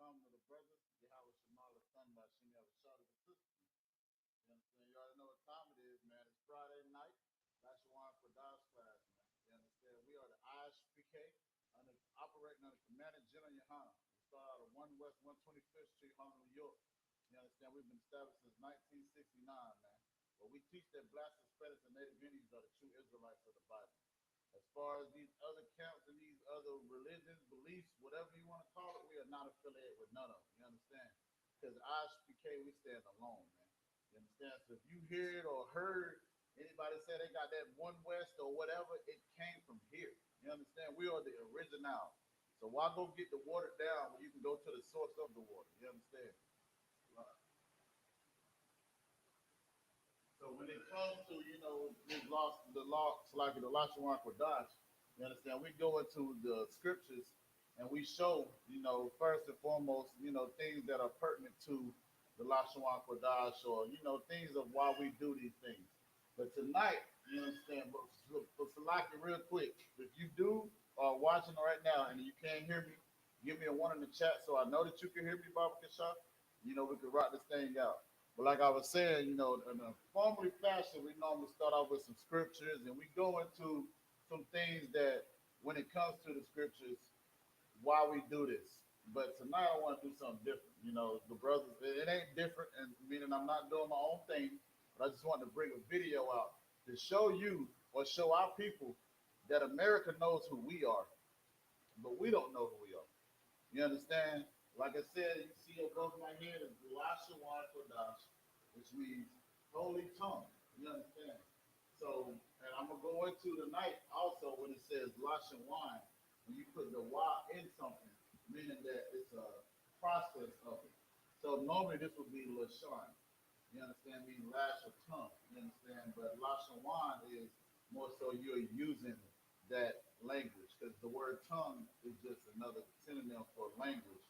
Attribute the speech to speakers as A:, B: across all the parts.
A: come to the brother, Lashawan, you understand? You already know what time it is, man. It's Friday night. Lashawan Qadash class, man. You understand? We are the I.S.U.P.K. Operating under Commander General YAHANNA. We start out of 1 West 125th Street, Harlem, New York. You understand? We've been established since 1969, man. But we teach that blacks, Hispanics, and Native Indians are the true Israelites of the Bible. As far as these other camps and these other religions, beliefs, whatever you want to call it, we are not affiliated with none of them. You understand? Because I.S.U.P.K, we stand alone, man. You understand? So if you hear it or heard anybody say they got that One West or whatever, it came from here. You understand? We are the original. So why go get the water down when you can go to the source of the water? You understand? So when it comes to, the Lashawan Qadash, you understand, we go into the scriptures and we show, first and foremost, things that are pertinent to the Lashawan Qadash or, things of why we do these things. But tonight, you understand, but Salaki, real quick, if you do are watching right now and you can't hear me, give me a 1 in the chat so I know that you can hear me, Baba Kasha. We can rock this thing out. But like I was saying, in a formally fashion, we normally start off with some scriptures and we go into some things that when it comes to the scriptures, why we do this. But tonight I want to do something different. The brothers, it ain't different, and meaning I'm not doing my own thing, but I just want to bring a video out to show you or show our people that America knows who we are, but we don't know who we are. You understand? Like I said, you see above my head is Lashawan Qadash, which means holy tongue. You understand? So, and I'm gonna go into tonight also when it says Lashawan, when you put the Y in something, meaning that it's a process of it. So normally this would be Lashawan. You understand? Meaning lash or tongue. You understand? But Lashawan is more so you're using that language because the word tongue is just another synonym for language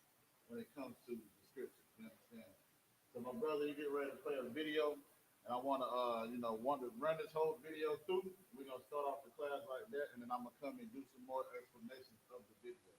A: when it comes to the scriptures, you understand? So my brother, you get ready to play a video, and I want to, want to run this whole video through. We're gonna start off the class like that, and then I'm gonna come and do some more explanations of the video.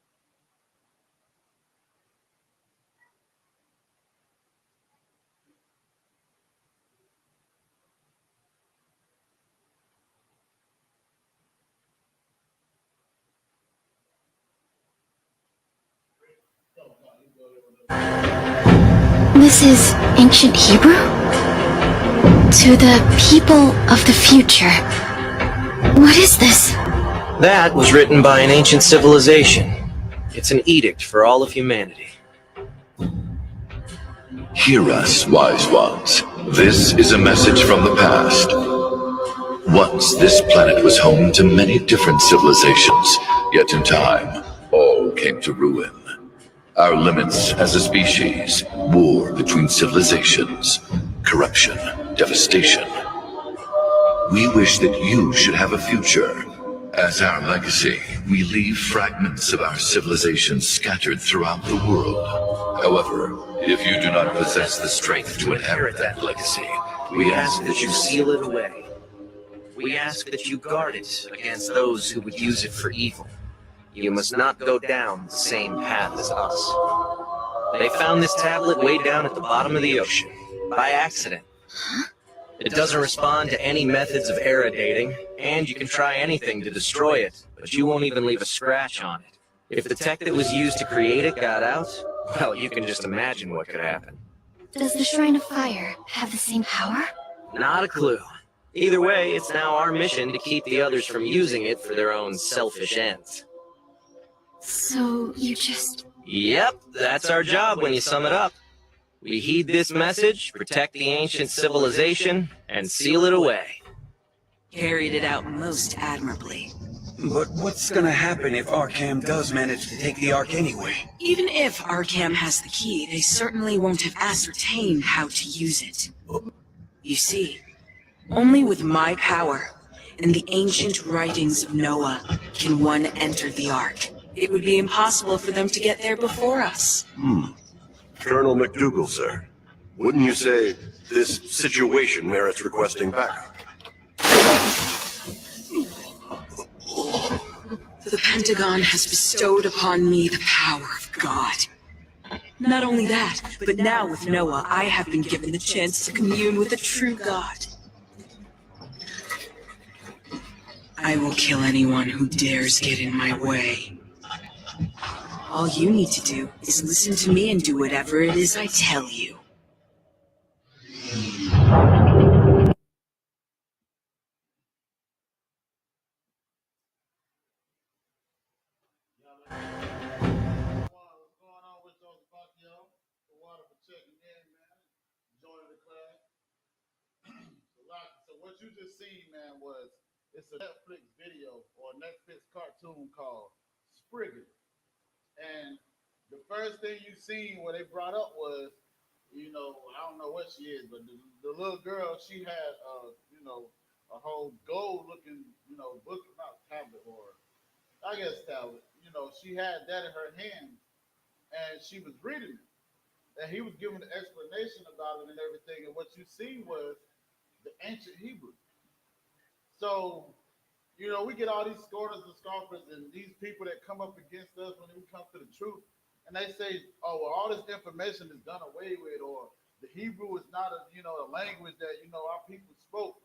B: This is ancient Hebrew? To the people of the future. What is this?
C: That was written by an ancient civilization. It's an edict for all of humanity.
D: Hear us, wise ones. This is a message from the past. Once this planet was home to many different civilizations, yet in time, all came to ruin. Our limits as a species, war between civilizations, corruption, devastation. We wish that you should have a future. As our legacy, we leave fragments of our civilization scattered throughout the world. However, if you do not possess the strength to inherit that legacy,
C: We ask that you seal it away. We ask that you guard it against those who would use it for evil. You must not go down the same path as us. They found this tablet way down at the bottom of the ocean, by accident. It doesn't respond to any methods of era dating, and you can try anything to destroy it, but you won't even leave a scratch on it. If the tech that was used to create it got out, well, you can just imagine what could happen.
B: Does the Shrine of Fire have the same power?
C: Not a clue. Either way, it's now our mission to keep the others from using it for their own selfish ends.
B: So you just...
C: Yep, that's our job when you sum it up. We heed this message, protect the ancient civilization, and seal it away.
E: Carried it out most admirably.
F: But what's gonna happen if Arkham does manage to take the Ark anyway?
E: Even if Arkham has the key, they certainly won't have ascertained how to use it. You see, only with my power and the ancient writings of Noah can one enter the Ark. It would be impossible for them to get there before us.
G: Colonel McDougal, sir. Wouldn't you say this situation merits requesting backup?
E: The Pentagon has bestowed upon me the power of God. Not only that, but now with Noah, I have been given the chance to commune with the true God. I will kill anyone who dares get in my way. All you need to do is listen to me and do whatever it is I tell you.
A: What's going on with y'all? Yo, the water for checking in, man. Joining the class. So what you just seen, man, was it's a Netflix video or a Netflix cartoon called Spriggan. And the first thing you seen where they brought up was, I don't know what she is, but the little girl, she had, a whole gold looking, book, not tablet, or I guess tablet. She had that in her hand and she was reading it. And he was giving an explanation about it and everything. And what you see was the ancient Hebrew. So, we get all these scorners and scoffers and these people that come up against us when we come to the truth. And they say, oh, well, all this information is done away with, or the Hebrew is not a language that, our people spoke.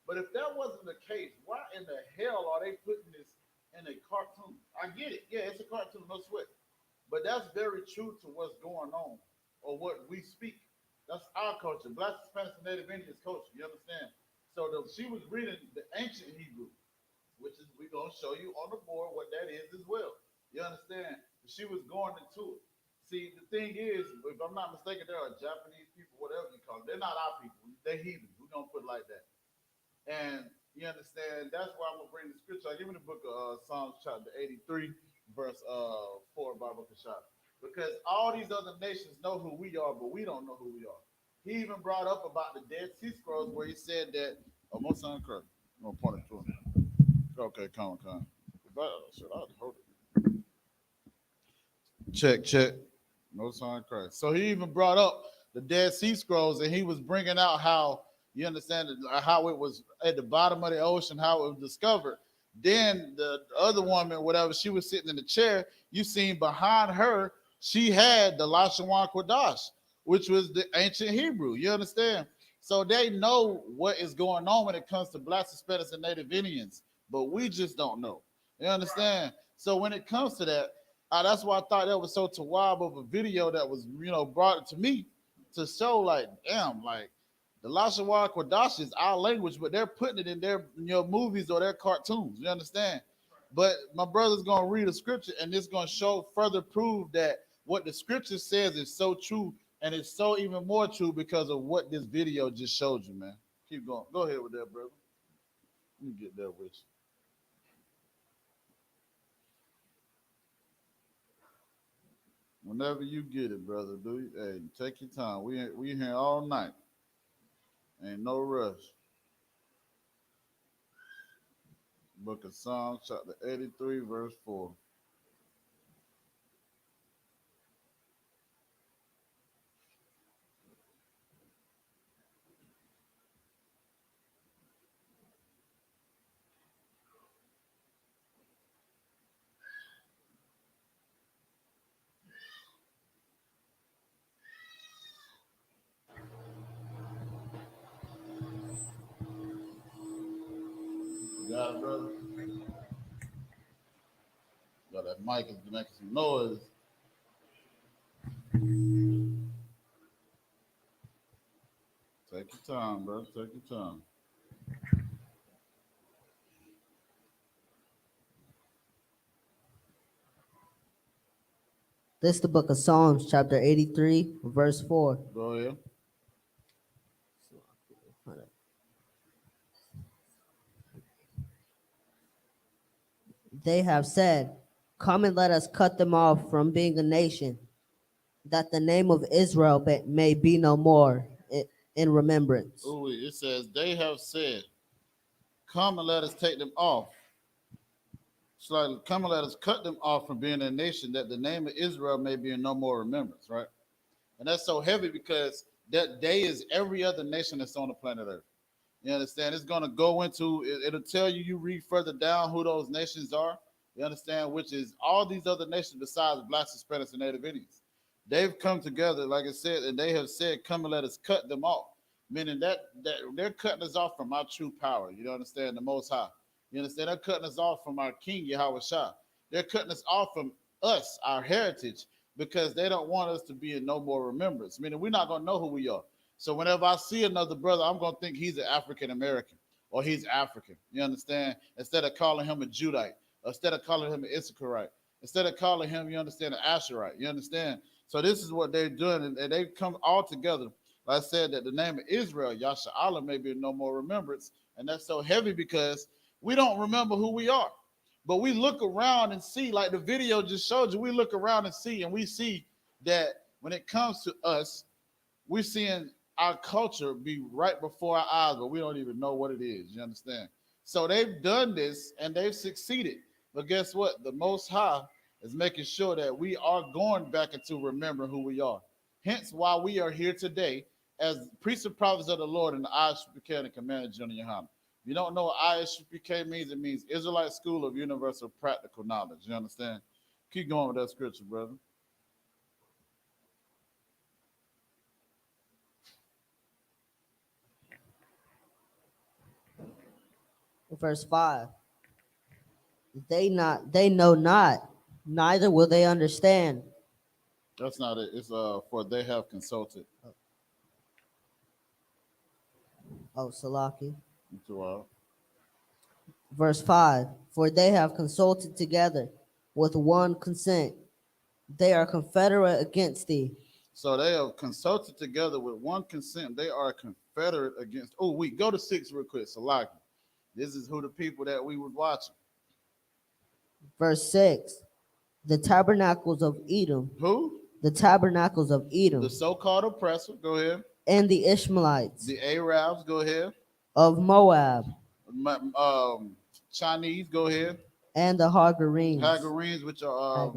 A: But if that wasn't the case, why in the hell are they putting this in a cartoon? I get it. Yeah, it's a cartoon, no sweat. But that's very true to what's going on or what we speak. That's our culture. Black, Hispanic, and Native Indians culture. You understand? So she was reading the ancient Hebrew, which is we're gonna show you on the board what that is as well. You understand? She was going into it. See, the thing is, if I'm not mistaken, there are Japanese people, whatever you call them. They're not our people. They're heathens. We're gonna put it like that. And you understand? That's why I'm gonna bring the scripture. I give me the book of Psalms chapter 83, verse 4, Bible Kashab. Because all these other nations know who we are, but we don't know who we are. He even brought up about the Dead Sea Scrolls where he said that, oh, my son correct. I'm gonna point it to him. Okay, come on. Should I hold it? Check. No sign of Christ. So he even brought up the Dead Sea Scrolls, and he was bringing out how you understand how it was at the bottom of the ocean, how it was discovered. Then the other woman, whatever, she was sitting in the chair. You seen behind her, she had the Lashawan Qadash, which was the ancient Hebrew. You understand? So they know what is going on when it comes to Blacks, Hispanics, and Native Indians, but we just don't know. You understand? So when it comes to that, that's why I thought that was so tawab of a video that was, brought to me to show, like, damn, like the Lashawan Qadash is our language, but they're putting it in their movies or their cartoons. You understand? But my brother's gonna read a scripture, and it's gonna show further prove that what the scripture says is so true, and it's so even more true because of what this video just showed you, man. Keep going. Go ahead with that, brother. Let me get that with you. Whenever you get it, brother, hey, take your time. We here all night. Ain't no rush. Book of Psalms, chapter 83, verse 4. You got it, brother? Got that mic is making some noise. Take your time, brother. Take your time.
H: This is the book of Psalms, chapter 83, verse 4.
A: Go ahead.
H: They have said, come and let us cut them off from being a nation, that the name of Israel may be no more in remembrance.
A: Ooh, it says, they have said, come and let us take them off. It's like, come and let us cut them off from being a nation, that the name of Israel may be in no more remembrance, right? And that's so heavy because that day is every other nation that's on the planet Earth. You understand? It's going to go into, it'll tell you, you read further down who those nations are. You understand? Which is all these other nations besides Blacks, Hispanics, and Native Indians. they've come together, like I said, and they have said, "Come and let us cut them off," meaning that they're cutting us off from our true power. You understand? The Most High. You understand? They're cutting us off from our King Yahweh Shah. They're cutting us off from us, our heritage, because they don't want us to be in no more remembrance. Meaning we're not gonna know who we are. So whenever I see another brother, I'm gonna think he's an African American or he's African. You understand? Instead of calling him a Judite, instead of calling him an Issacharite, instead of calling him, you understand, an Asherite. You understand? So this is what they're doing, and they come all together. Like I said, that the name of Israel, Yasharahla, may be no more remembrance, and that's so heavy because we don't remember who we are. But we look around and see, like the video just showed you, we look around and we see that when it comes to us, we're seeing our culture be right before our eyes, but we don't even know what it is. You understand? So they've done this and they've succeeded. But guess what? The Most High is making sure that we are going back into remembering who we are. Hence why we are here today as priests and prophets of the Lord in the I.S.U.P.K and the Commander General YAHANNA. If you don't know what I.S.U.P.K means, it means Israelite School of Universal Practical Knowledge. You understand? Keep going with that scripture, brother.
H: Verse 5. They know not, neither will they understand.
A: That's not it. It's for they have consulted.
H: Oh, Salaki.
A: To,
H: Verse 5. For they have consulted together with one consent. They are confederate against thee.
A: So they have consulted together with one consent. They are confederate against. Oh, we go to 6 real quick. Salaki. This is who the people that we was watching.
H: Verse 6. The tabernacles of Edom.
A: Who?
H: The tabernacles of Edom.
A: The so-called oppressor. Go ahead.
H: And the Ishmaelites.
A: The Arabs. Go ahead.
H: Of Moab.
A: Chinese. Go ahead.
H: And the Hagarenes.
A: Hagarenes, which are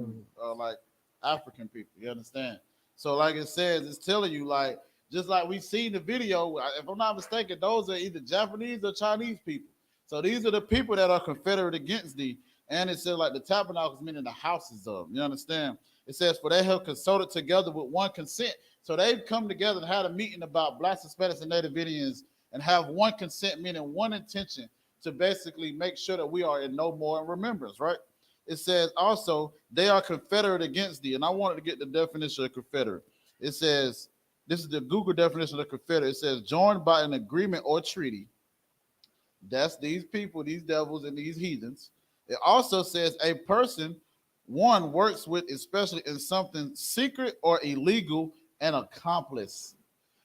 A: like African people. You understand? So like it says, it's telling you, like, just like we see in the video, if I'm not mistaken, those are either Japanese or Chinese people. So these are the people that are confederate against thee. And it says, like, the tabernacles, meaning the houses of. You understand? It says, for they have consulted together with one consent. So they've come together and had a meeting about Blacks, Hispanics, and Native Indians and have one consent, meaning one intention to basically make sure that we are in no more remembrance, right? It says also, they are confederate against thee. And I wanted to get the definition of confederate. It says, this is the Google definition of confederate. It says, joined by an agreement or treaty. That's these people, these devils, and these heathens. It also says a person one works with, especially in something secret or illegal, an accomplice.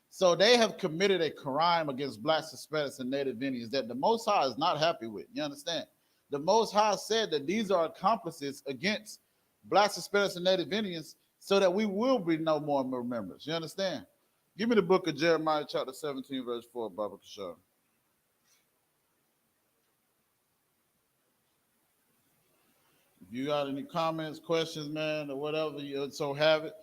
A: So they have committed a crime against Blacks, Hispanics, and Native Indians that the Most High is not happy with. You understand? The Most High said that these are accomplices against Blacks, Hispanics, and Native Indians so that we will be no more remembrance. You understand? Give me the book of Jeremiah, chapter 17, verse 4, Baba Kashar. If you got any comments, questions, man, or whatever, you so have it.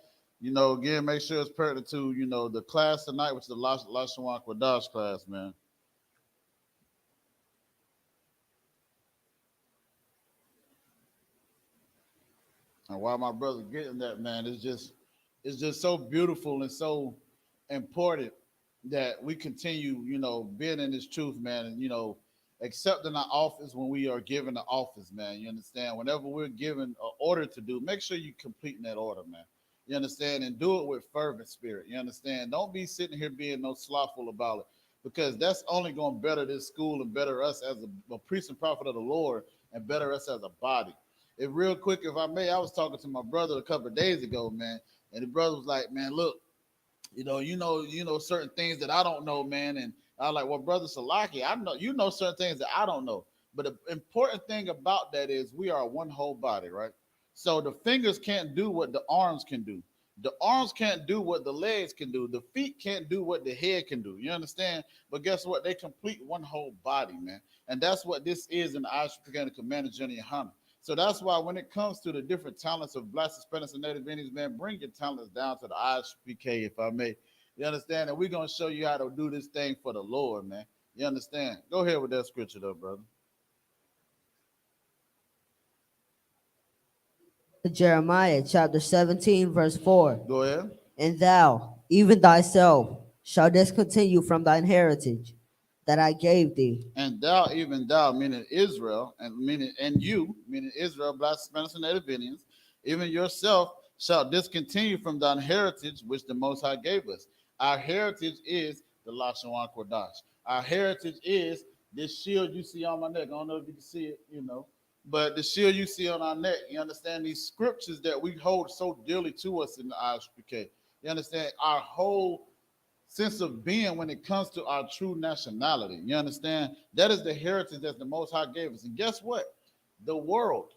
A: You know, again, make sure it's pertinent to, you know, the class tonight, which is the Lashawan Qadash class, man. And while my brother getting that, man, it's just so beautiful and so important that we continue, you know, being in this truth, man, and, you know, accepting our office when we are given the office, man. You understand? Whenever we're given an order to do, make sure you complete that order, man. You understand? And do it with fervent spirit. You understand? Don't be sitting here being no slothful about it, because that's only going to better this school and better us as a priest and prophet of the Lord and better us as a body. If real quick, if I may, I was talking to my brother a couple of days ago, man, and the brother was like, man, look, you know certain things that I don't know, man. And I was like, well, brother Salaki, I know you know certain things that I don't know. But the important thing about that is we are one whole body, right? So the fingers can't do what the arms can do. The arms can't do what the legs can do. The feet can't do what the head can do. You understand? But guess what? They complete one whole body, man. And that's what this is in the I.S.U.P.K and the Commander General YAHANNA. So that's why when it comes to the different talents of Blacks, Hispanics, and Native Indians, man, bring your talents down to the I.S.U.P.K, if I may. You understand? And we're going to show you how to do this thing for the Lord, man. You understand? Go ahead with that scripture, though, brother.
H: Jeremiah chapter 17, verse 4.
A: Go ahead.
H: And thou, even thyself, shall discontinue from thine heritage that I gave thee.
A: And thou, even thou, meaning Israel, and meaning and you, meaning Israel, black, Spanish, and native Indians, even yourself shall discontinue from thine heritage which the Most High gave us. Our heritage is the Lashawan Qadash. Our heritage is this shield you see on my neck. I don't know if you can see it, but the shield you see on our neck. You understand these scriptures that we hold so dearly to us in the I.S.U.P.K. You understand our whole sense of being when it comes to our true nationality. You understand? That is the heritage that the Most High gave us. And guess what? The world.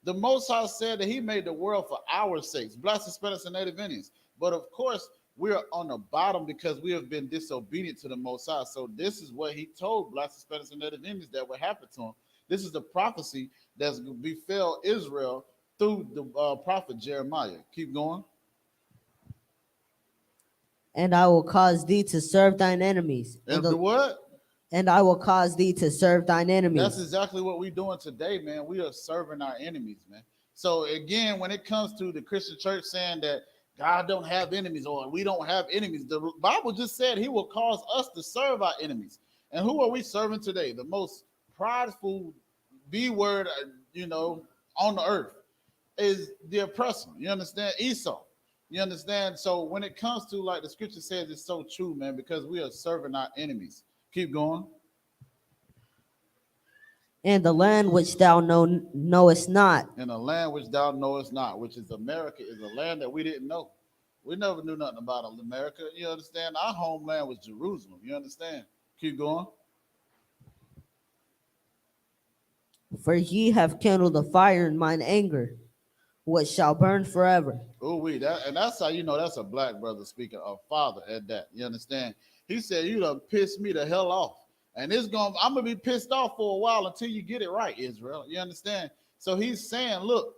A: The Most High said that He made the world for our sakes, blacks, Hispanics, and Native Indians. But of course, we're on the bottom because we have been disobedient to the Most High. So this is what He told blacks, Hispanics, and Native Indians that would happen to them. This is the prophecy that's befell Israel through the prophet Jeremiah. Keep going.
H: And I will cause thee to serve thine enemies.
A: And the what?
H: And I will cause thee to serve thine enemies.
A: That's exactly what we're doing today, man. We are serving our enemies, man. So again, when it comes to the Christian church saying that God don't have enemies or we don't have enemies, the Bible just said He will cause us to serve our enemies. And who are we serving today? The most prideful B word, on the earth is the oppressor. You understand? Esau. You understand? So when it comes to, like the scripture says, it's so true, man, because we are serving our enemies. Keep going.
H: And the land which thou knowest not.
A: In a land which thou knowest not, which is America, is a land that we didn't know. We never knew nothing about America. You understand? Our homeland was Jerusalem. You understand? Keep going.
H: For ye have kindled a fire in mine anger, which shall burn forever.
A: That's how you know that's a black brother speaking, a father at that. You understand? He said, "You done pissed me the hell off, and I'm gonna be pissed off for a while until you get it right, Israel." You understand? So he's saying, "Look,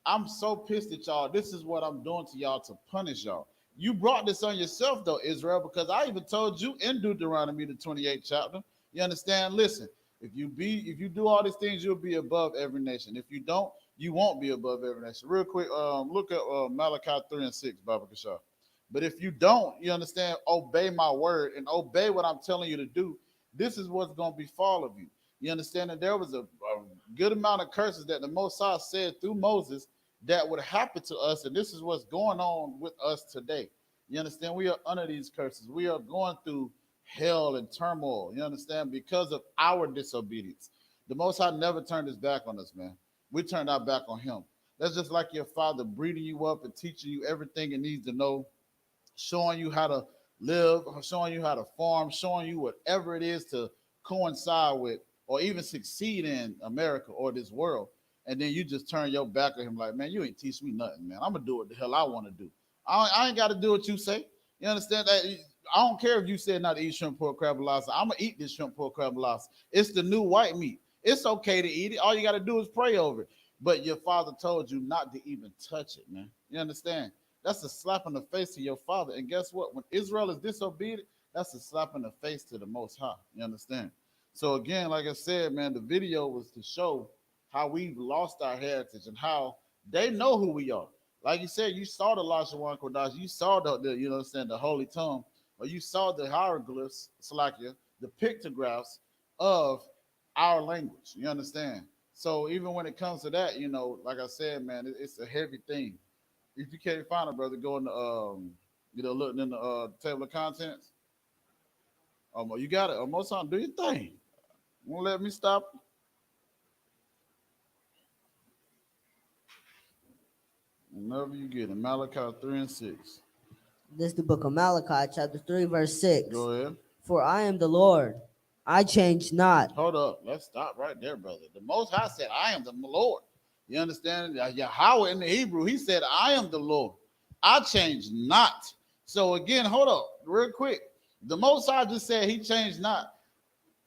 A: I'm so pissed at y'all. This is what I'm doing to y'all to punish y'all. You brought this on yourself, though, Israel, because I even told you in Deuteronomy the 28th chapter. You understand? Listen, if you do all these things, you'll be above every nation. If you don't, you won't be above every nation." Real quick, look at Malachi 3 and 6, Baba Kashar. But if you don't, you understand, obey my word and obey what I'm telling you to do, this is what's going to befall of you. You understand that there was a good amount of curses that the Most High said through Moses that would happen to us, and this is what's going on with us today. You understand? We are under these curses. We are going through hell and turmoil, you understand, because of our disobedience. The Most High never turned His back on us, man. We turned our back on Him. That's just like your father breeding you up and teaching you everything you need to know, showing you how to live, showing you how to farm, showing you whatever it is to coincide with or even succeed in America or this world. And then you just turn your back on Him like, man, you ain't teach me nothing, man. I'm going to do what the hell I want to do. I ain't got to do what you say. You understand that? I don't care if you said not to eat shrimp, pork, crab, and lobster. I'm going to eat this shrimp, pork, crab, and lobster. It's the new white meat. It's okay to eat it. All you got to do is pray over it. But your father told you not to even touch it, man. You understand? That's a slap in the face to your father. And guess what? When Israel is disobedient, that's a slap in the face to the Most High. You understand? So again, like I said, man, the video was to show how we've lost our heritage and how they know who we are. Like you said, you saw the Lashawan Qadash, you saw the you know what I'm saying, the holy tongue, or you saw the hieroglyphs, Salakia, the pictographs of our language. You understand? So even when it comes to that, like I said, man, it's a heavy thing. If you can't find it, brother, go in the looking in the table of contents. You got it. Most time, do your thing. Won't let me stop. Whenever you get it, Malachi 3 and 6.
H: This is the book of Malachi, chapter 3, verse 6.
A: Go ahead.
H: For I am the Lord, I change not.
A: Hold up. Let's stop right there, brother. The Most High said, I am the Lord. You understand? Yahweh in the Hebrew, He said, I am the Lord. I change not. So again, hold up real quick. The Most High just said He changed not.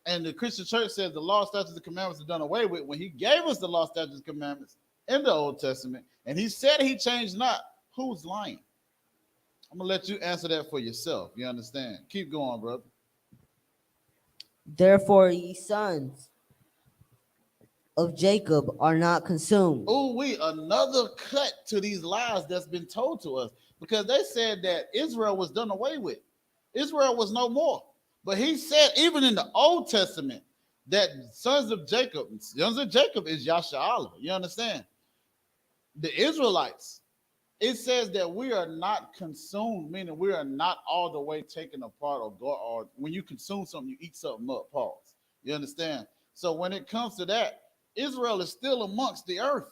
A: And the Christian church says the law, statutes, and commandments are done away with. When He gave us the law, statutes, and commandments in the Old Testament, and He said He changed not, who's lying? I'm going to let you answer that for yourself. You understand? Keep going, brother.
H: Therefore, ye sons, of Jacob are not consumed.
A: Oh, another cut to these lies that's been told to us, because they said that Israel was done away with. Israel was no more. But he said, even in the Old Testament, that sons of Jacob is Yasharahla. You understand? The Israelites, it says that we are not consumed, meaning we are not all the way taken apart or when you consume something, you eat something up. Pause. You understand? So when it comes to that, Israel is still amongst the earth.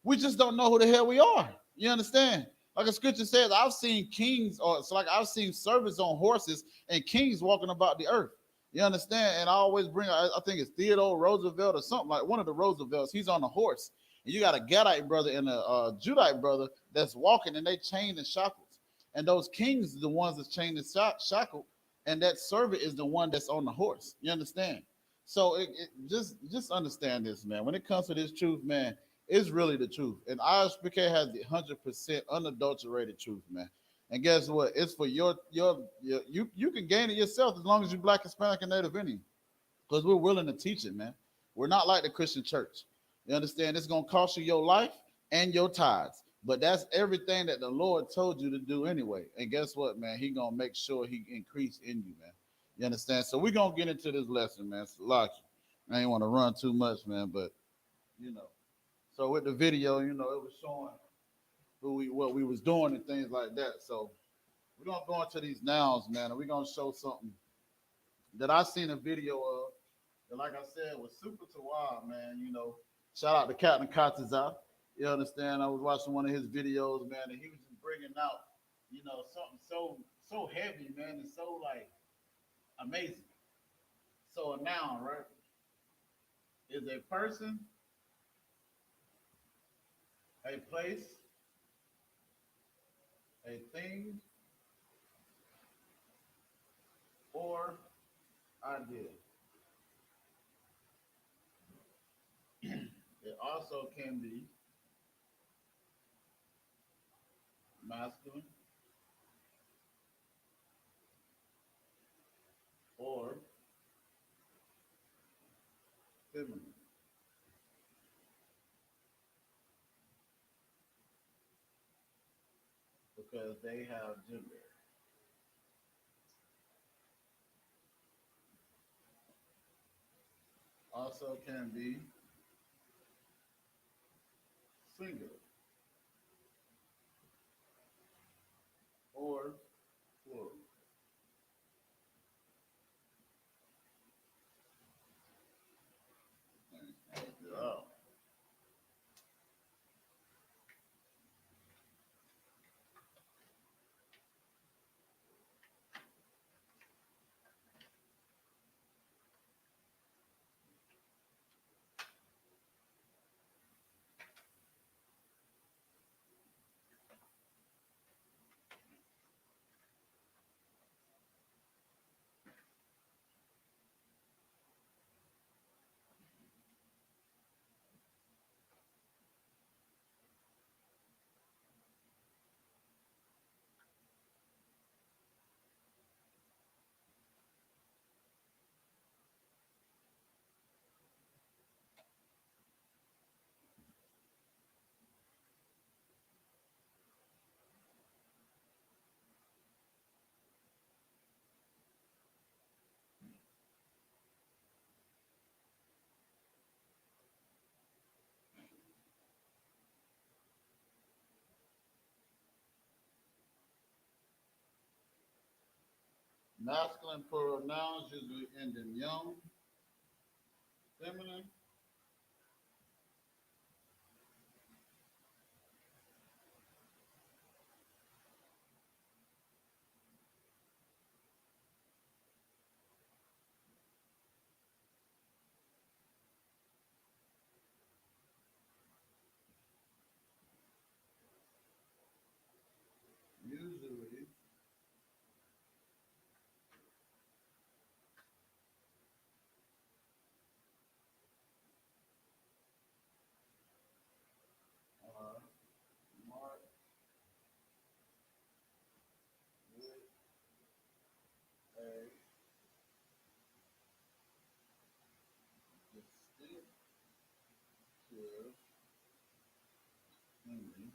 A: We just don't know who the hell we are. You understand? Like the scripture says, I've seen kings, or it's like I've seen servants on horses and kings walking about the earth. You understand? And I always bring, I think it's Theodore Roosevelt or something, like one of the Roosevelts. He's on a horse, and you got a Gadite brother and a Judite brother that's walking, and they chained and shackles. And those kings are the ones that's chained and shackled, and that servant is the one that's on the horse. You understand? So just understand this, man. When it comes to this truth, man, it's really the truth. And I.S.U.P.K has the 100% unadulterated truth, man. And guess what? It's for your you can gain it yourself as long as you're Black, Hispanic, and Native Indian, because we're willing to teach it, man. We're not like the Christian church. You understand? It's gonna cost you your life and your tithes, but that's everything that the Lord told you to do anyway. And guess what, man? He gonna make sure he increase in you, man. You understand? So we're gonna get into this lesson, man. Like, I ain't want to run too much, man, but you know. So with the video, it was showing what we was doing and things like that. So we're gonna go into these nouns, man, and we're gonna show something that I seen a video of. That, like I said, was super to wild, man. Shout out to Captain Kataza. You understand? I was watching one of his videos, man, and he was just bringing out, something so heavy, man, and so like amazing. So a noun, right, is a person, a place, a thing, or idea. It also can be masculine or feminine, because they have gender. Also can be singular or plural. Oh. Masculine plural nouns usually end in young, feminine, usually are marked with a distinct is Henry.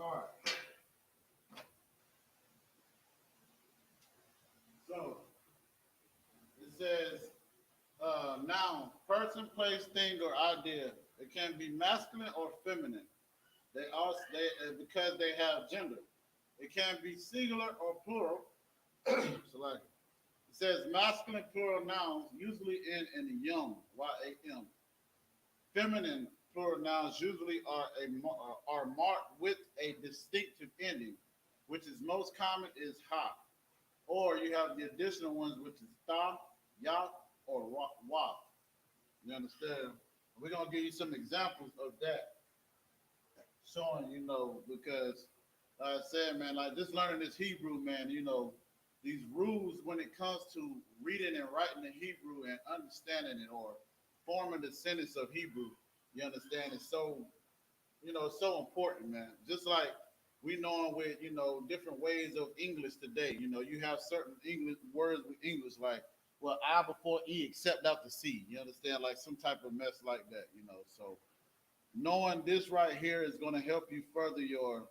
A: All right. So it says noun, person, place, thing, or idea. It can be masculine or feminine. They also because they have gender. It can be singular or plural. So like it says masculine plural nouns usually end in yum, Y-A-M. Feminine plural nouns usually are marked with a distinctive ending, which is most common is ha. Or you have the additional ones, which is ta, ya, or wa. You understand? We're gonna give you some examples of that, showing because like I said, man, like just learning this Hebrew, man, these rules when it comes to reading and writing the Hebrew and understanding it or forming the sentence of Hebrew, you understand, it's it's so important, man. Just like we know with different ways of English today. You have certain English words with English like I before E except after C. You understand, like some type of mess like that. So knowing this right here is going to help you further your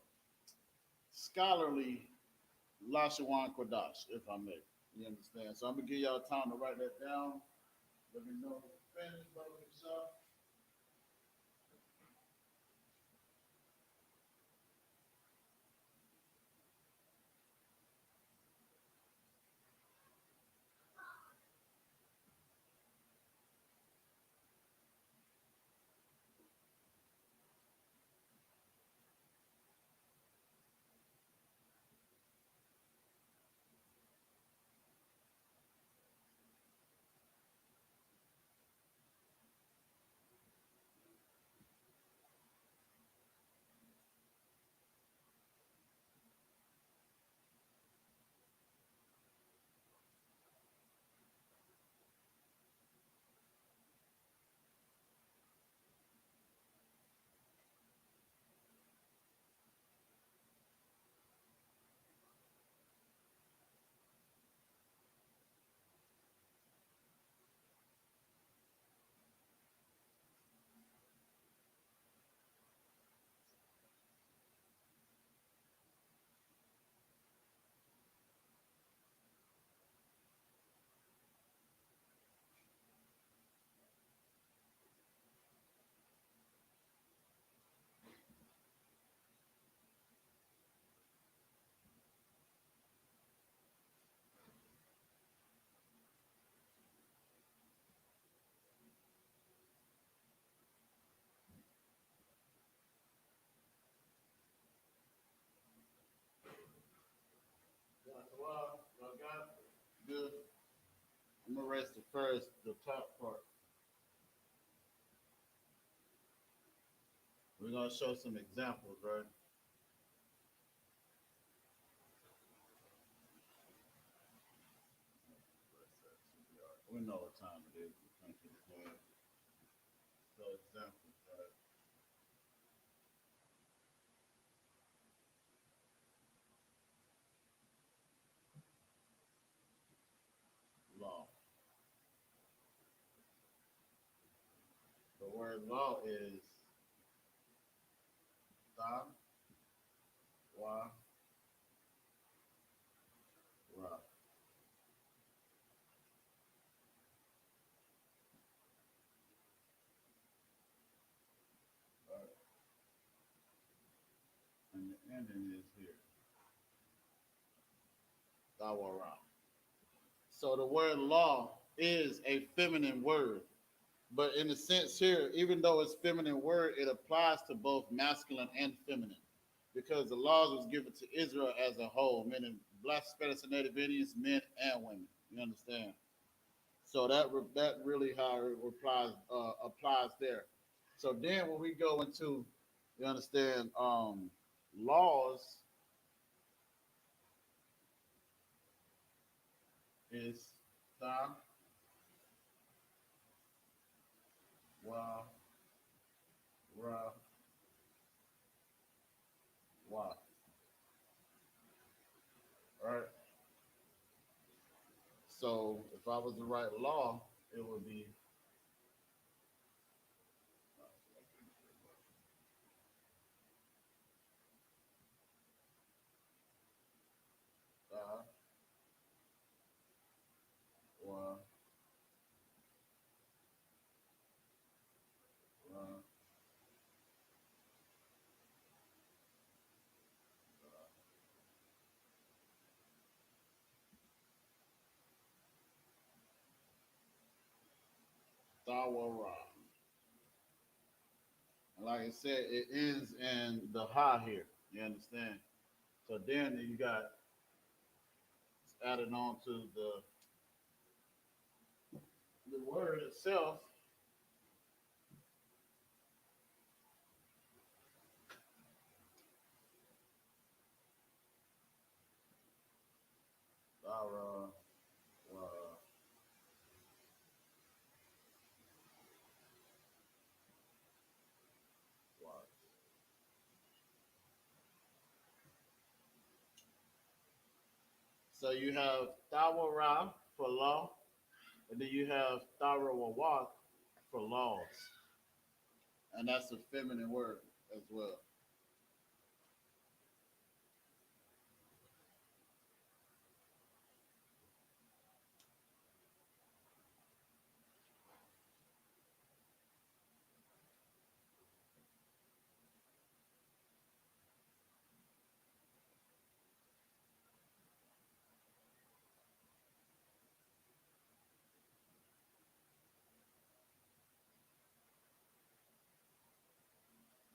A: scholarly Lashawan Qadash, if I may. You understand? So I'm gonna give y'all time to write that down. Let me know if it's finished, brother Shaw. I'm gonna rest the first, the top part. We're gonna show some examples, right? We know what time it is. We can't keep going. So examples, right? Law. The word law is ta, wa, ra. Right? And the ending is here. Ta, wa, ra. So the word law is a feminine word. But in a sense here, even though it's feminine word, it applies to both masculine and feminine. Because the laws was given to Israel as a whole, meaning black, Spanish, and Native Indians, men and women. You understand? So that really how it applies there. So then when we go into, you understand, laws is ta, wa, ra, wa. Right? So if I was to write law, it would be ta, wa, ra, ta, wa, ra. And like I said, it ends in the ha here. You understand? So then you got added on to the word itself. Ra, wa, wa. So you have Tawara for law, and then you have Tarawawat for laws. And that's a feminine word as well.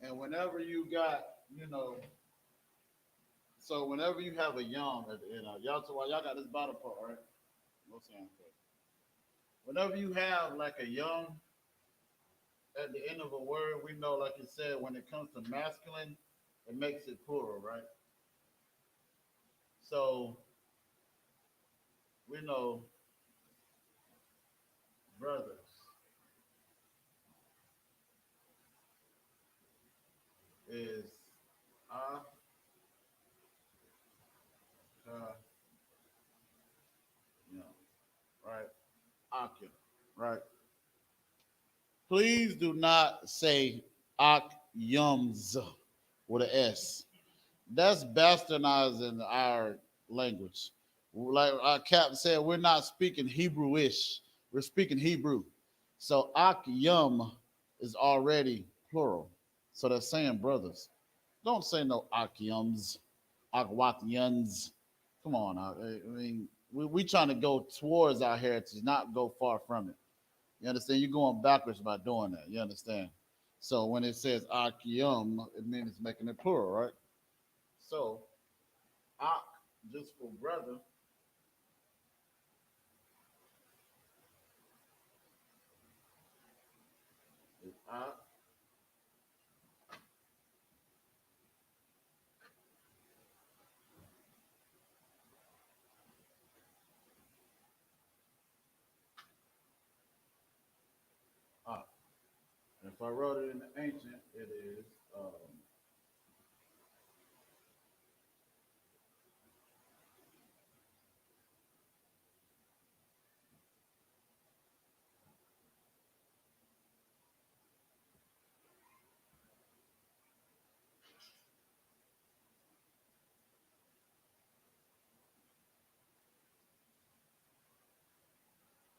A: And whenever you got, you know, so whenever you have a yum at the end, y'all got this bottom part, right? No sound effect. Whenever you have like a yum at the end of a word, we know, like you said, when it comes to masculine, it makes it plural, right? So we know brothers is I, you know, right? Akim, right? Please do not say Akyums with an S. That's bastardizing our language. Like our captain said, we're not speaking Hebrewish. We're speaking Hebrew. So Akyum is already plural. So they're saying brothers. Don't say no Akyums, Akwatyans. Come on. I mean, we trying to go towards our heritage, not go far from it. You understand? You're going backwards by doing that. You understand? So when it says Akyum, it means it's making it plural, right? So Ak, just for brother, Uh, uh. And if I wrote it in the ancient, it is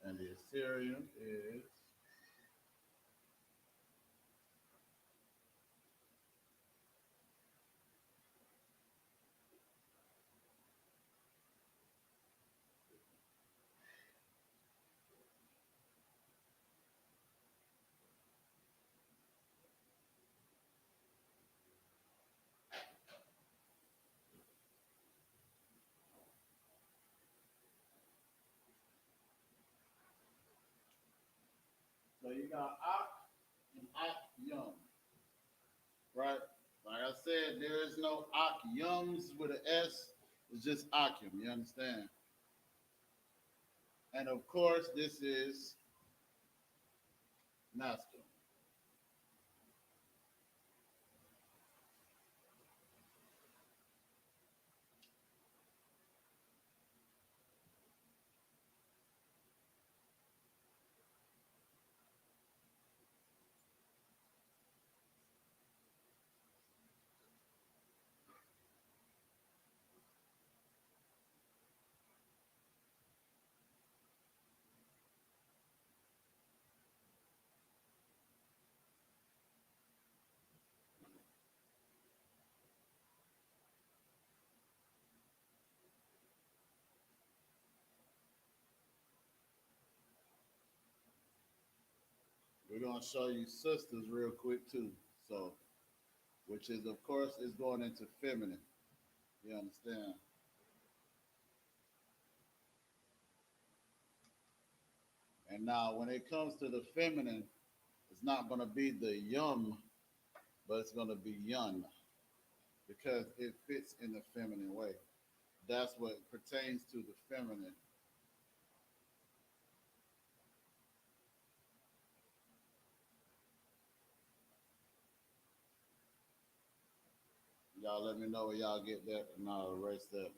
A: and the Assyrian is so you got Ak and Ak Yum, right? Like I said, there is no Ak Yums with an S. It's just Akim. You understand? And of course, this is masculine. We're gonna show you sisters real quick too. So, which is of course is going into feminine. You understand? And now when it comes to the feminine, it's not gonna be the yum, but it's gonna be yun because it fits in the feminine way. That's what pertains to the feminine. Y'all let me know where y'all get that and I'll erase that.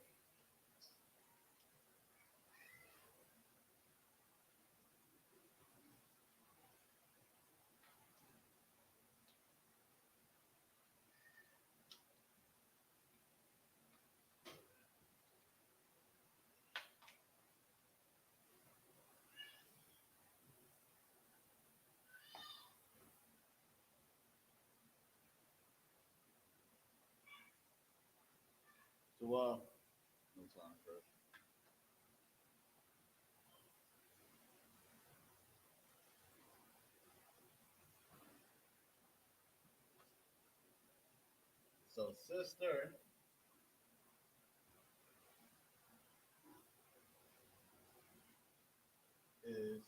A: So no time first. So sister is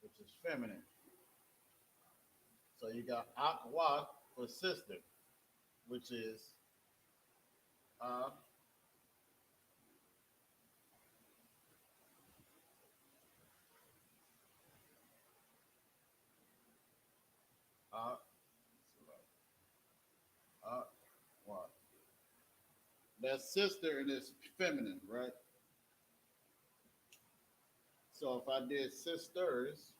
A: which is feminine. So you got aqua for sister, which is uh uh what? That's sister and it's feminine, right? So if I did sisters,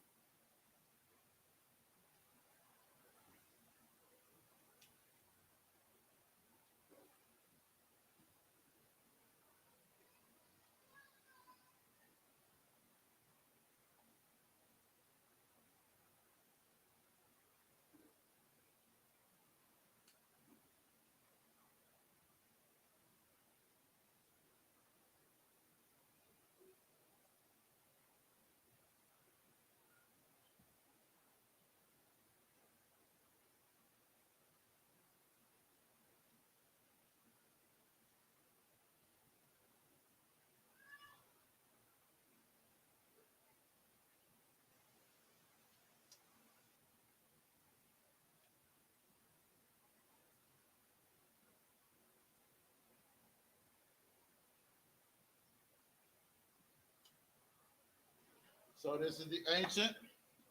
A: So this is the ancient,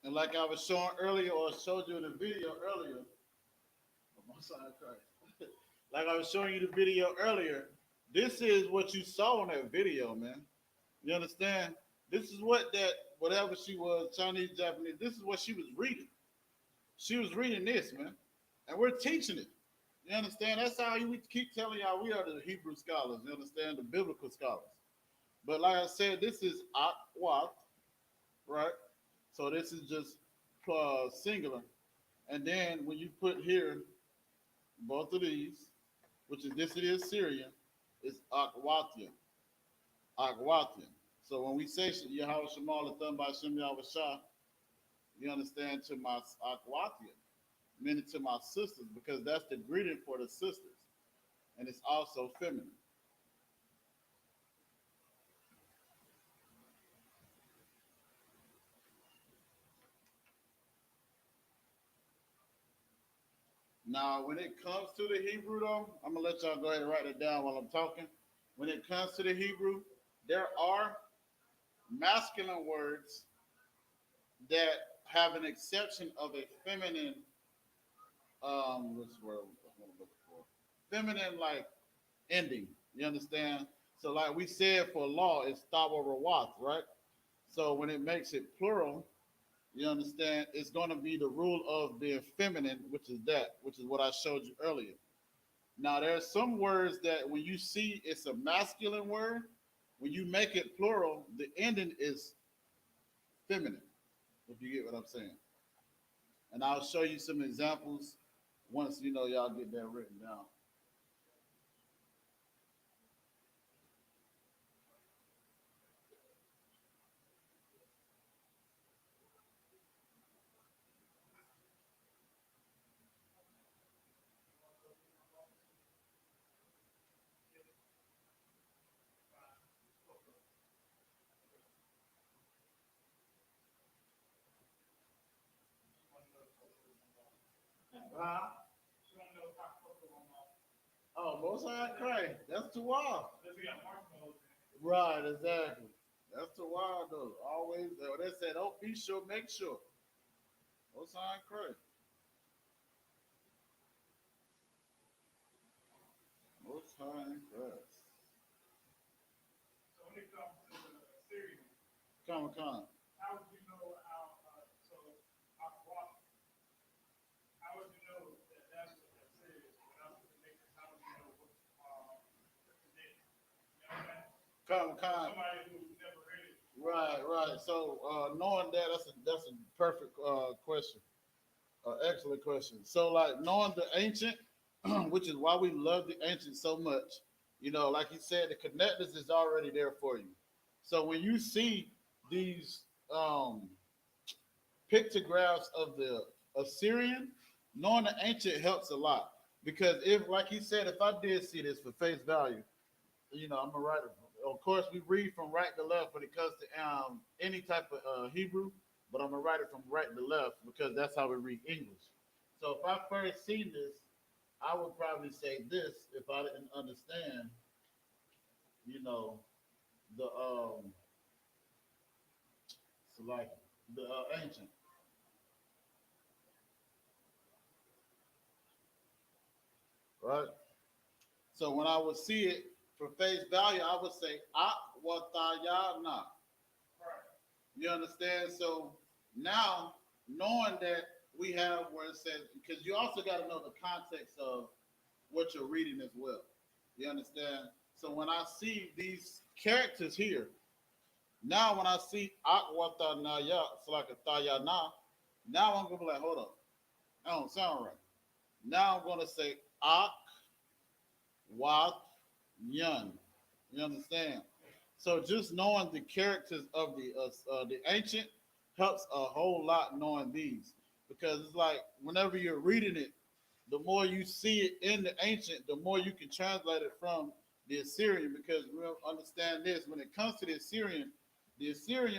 A: and like I was showing earlier, or showed you in the video earlier, I'm sorry, Christ. Like I was showing you the video earlier, this is what you saw in that video, man. You understand? This is what that whatever she was, Chinese, Japanese, this is what she was reading. She was reading this, man. And we're teaching it. You understand? That's how we keep telling y'all we are the Hebrew scholars. You understand? The biblical scholars. But like I said, this is akwat, right? So this is just singular. And then when you put here both of these, which is this it is Syrian, it's akwatian. Akwatian. So when we say Yahweh Shemal Lathan by Shem Yahweh Shah, you understand to my akwatian, meaning to my sisters, because that's the greeting for the sisters. And it's also feminine. Now, when it comes to the Hebrew, though, I'm gonna let y'all go ahead and write it down while I'm talking. When it comes to the Hebrew, there are masculine words that have an exception of a feminine, what's the word I'm looking for? Feminine, like ending. You understand? So, like we said, for law, it's tawa rawat, right? So when it makes it plural, you understand, it's going to be the rule of being feminine, which is that, which is what I showed you earlier. Now, there are some words that when you see it's a masculine word, when you make it plural, the ending is feminine, if you get what I'm saying. And I'll show you some examples once y'all get that written down. Huh? Oh, most high Christ. That's too wild. Right, exactly. That's too wild though. Always, they said, "Don't be sure, make sure." Most high Christ. Most high Christ. Come, come. Come, come. Right, right. So knowing that, that's a perfect question, excellent question. So like knowing the ancient, which is why we love the ancient so much. Like you said, the connectors is already there for you. So when you see these pictographs of the Assyrian, knowing the ancient helps a lot because if, like he said, if I did see this for face value, I'm gonna write it. Of course, we read from right to left when it comes to any type of Hebrew, but I'm gonna write it from right to left because that's how we read English. So if I first seen this, I would probably say this if I didn't understand, the so like the ancient, right? So when I would see it for face value, I would say akwatayana. You understand? So now, knowing that we have where it says, because you also got to know the context of what you're reading as well. You understand? So when I see these characters here, now when I see akwata naya, it's like a tayana, now I'm going to be like, hold up. That don't sound right. Now I'm going to say ak, wat, yun. You understand? So just knowing the characters of the ancient helps a whole lot knowing these because it's like whenever you're reading it, the more you see it in the ancient, the more you can translate it from the Assyrian because we'll understand this when it comes to the Assyrian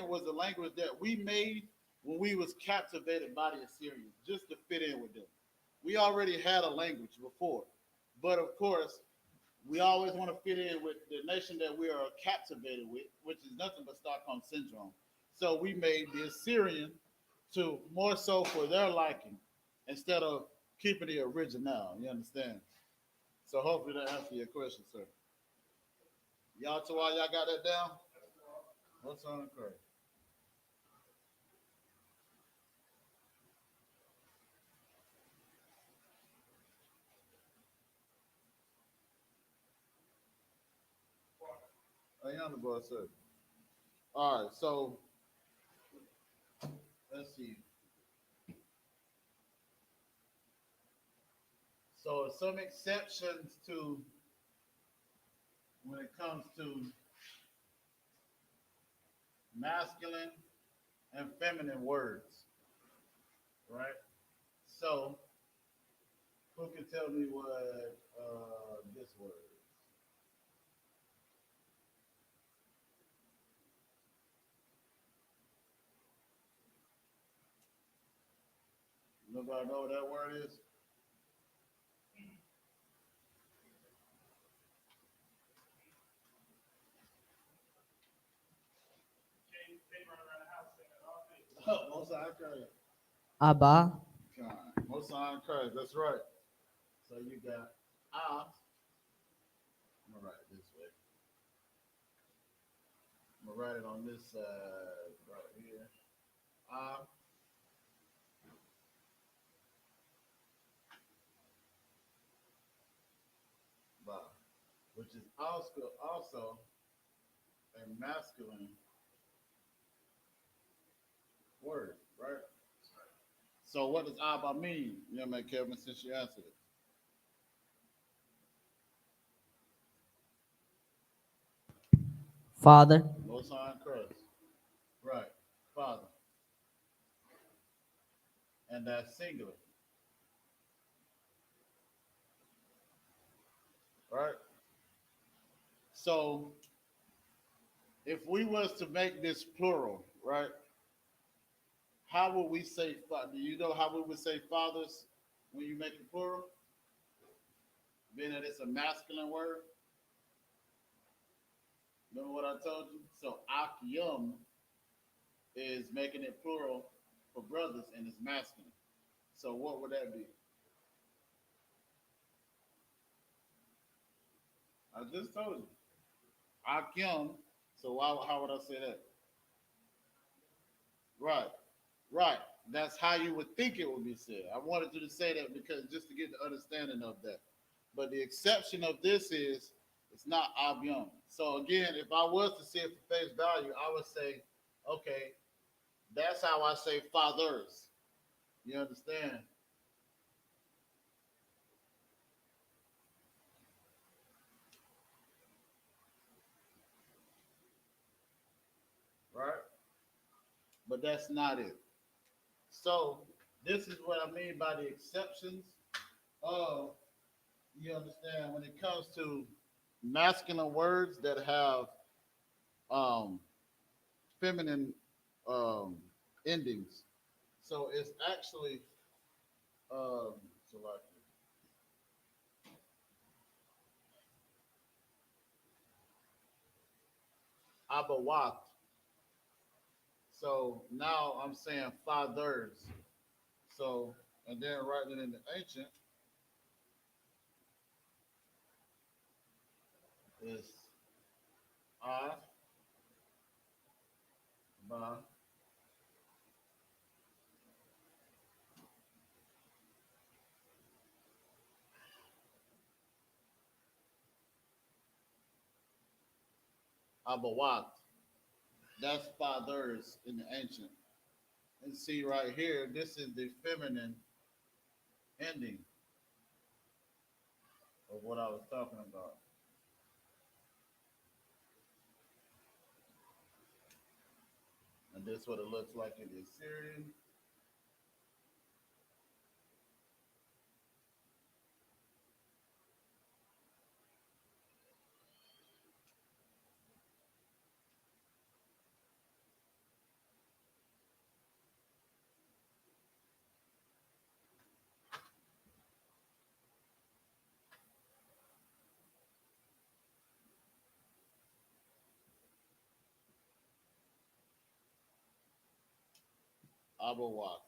A: was a language that we made when we was captivated by the Assyrians just to fit in with them. We already had a language before, but of course we always want to fit in with the nation that we are captivated with, which is nothing but Stockholm syndrome. So we made the Assyrian to more so for their liking instead of keeping the original. You understand? So hopefully that answers your question, sir. Y'all to all y'all got that down? What's on the card? I am the boss, sir. All right, so let's see. So some exceptions to when it comes to masculine and feminine words, right? So who can tell me what this word is? Nobody know what that word is? Most High Christ.
H: Abba.
A: Most High Christ. That's right. So you got I. I'm gonna write it this way. I'm gonna write it on this side right here. I, Ba, which is also a masculine word, right? So what does Abba mean? You know what I mean, Kevin, since you answered it.
H: Father.
A: Most High Christ. Right. Father. And that's singular. Right? So if we was to make this plural, right? How would we say father? Do you know how we would say fathers when you make it plural? Being that it's a masculine word. Remember what I told you? So Akyum is making it plural for brothers and it's masculine. So what would that be? I just told you. Akyum. So how would I say that? Right. Right. That's how you would think it would be said. I wanted you to say that because just to get the understanding of that. But the exception of this is it's not Abyum. So again, if I was to say it for face value, I would say, okay, that's how I say fathers. You understand? Right? But that's not it. So this is what I mean by the exceptions of, you understand, when it comes to masculine words that have um, feminine endings. So it's actually so like abawat. So now I'm saying fathers. So and then writing it in the ancient is I ba abawat. That's fathers in the ancient. And see right here, this is the feminine ending of what I was talking about. And this is what it looks like in the Assyrian. Abawak.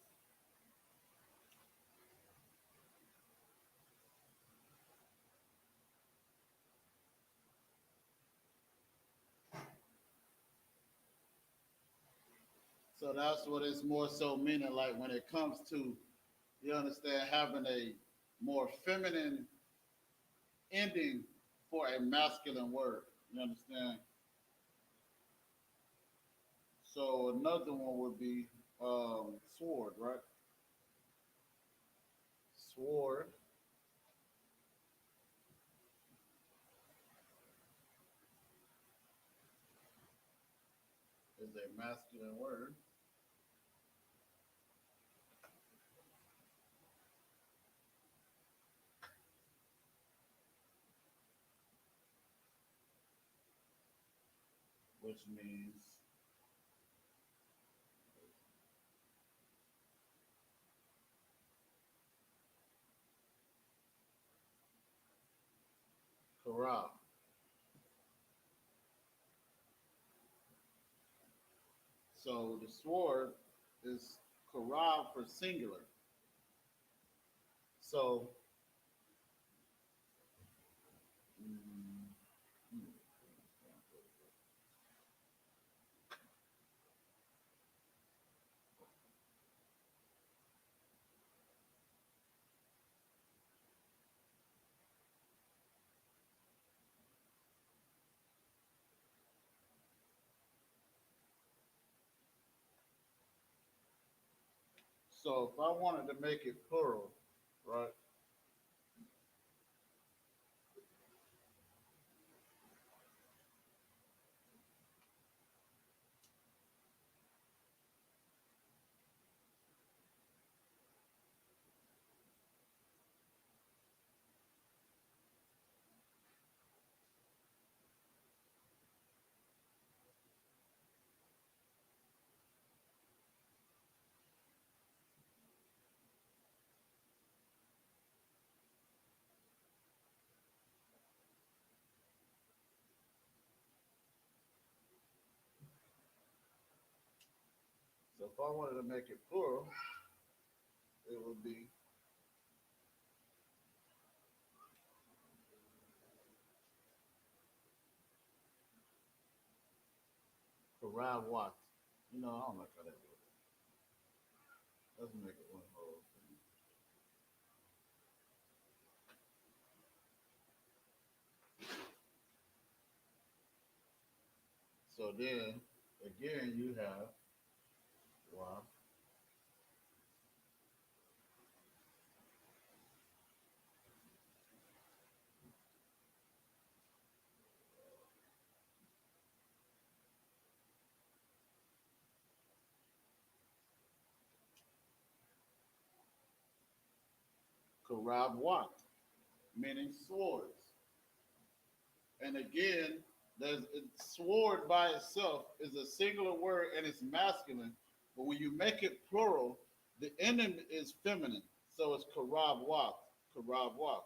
A: So that's what it's more so meaning like when it comes to, you understand, having a more feminine ending for a masculine word. You understand? So another one would be sword, right? Sword is a masculine word. Which means Korah. So the sword is Korah for singular. So mm, hmm. So if I wanted to make it plural, right? So if I wanted to make it plural, it would be Karawat. You know, I don't like how that goes. Let's make it one whole thing. So then again you have Wa. Karawat, meaning swords. And again, sword by itself is a singular word and it's masculine. But when you make it plural, the ending is feminine. So it's Karawat. Karawat.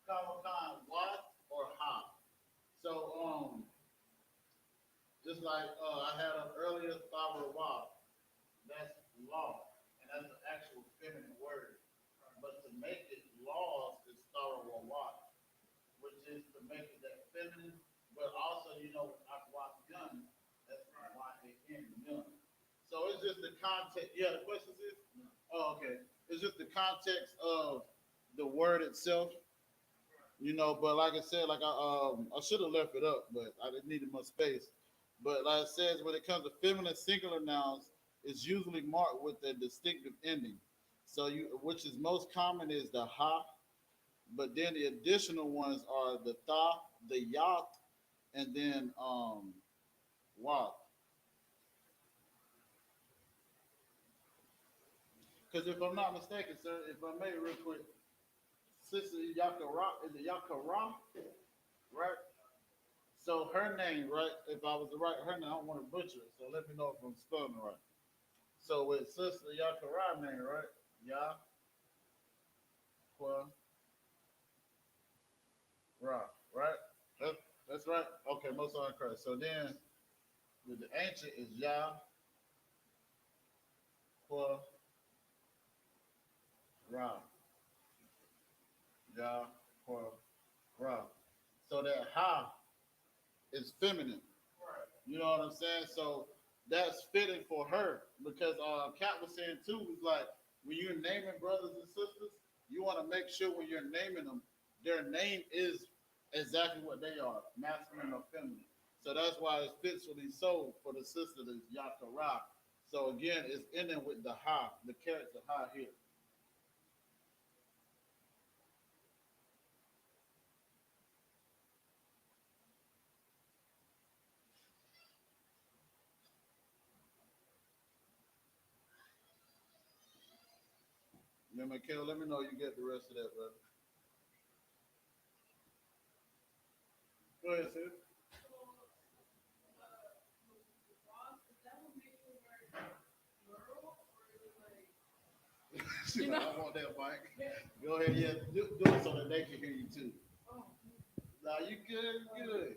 A: Kamakan, what or ha. So just like I had an earlier Tharawat, that's law, and that's an actual feminine word. But to make it laws is Tharawat, which is to make it that feminine, but also, you know, Akwat gun, that's Y-A-N, gun. So it's just the context. Yeah, the question is? Oh, okay. It's just the context of the word itself, you know. But like I said, I should have left it up, but I didn't need more space. But like I said, when it comes to feminine singular nouns, it's usually marked with a distinctive ending. So you, which is most common, is the ha, but then the additional ones are the tha, the yat, and then wa. Because if I'm not mistaken, sir, if I may real quick, Sister Yakara, is it Yakara? Right? So her name, right? If I was to write her name, I don't want to butcher it. So let me know if I'm spelling it right. So with Sister Yakara name, right? Yakwa Ra, right? That's, that's right. Okay, most on Christ. So then with the ancient is Yahweh Ra. Yahweh Ra. So that Ha is feminine. You know what I'm saying? So that's fitting for her because Kat was saying too, was like when you're naming brothers and sisters, you want to make sure when you're naming them, their name is exactly what they are, masculine or feminine. So that's why it fits really so for the sister is Yakara. So again, it's ending with the Ha, the character Ha here. Yeah, Mikhail, let me know you get the rest of that, brother. Go ahead, sis. She's like, I want that mic. Go ahead, yeah, do it so that they can hear you too. Nah, you good, good.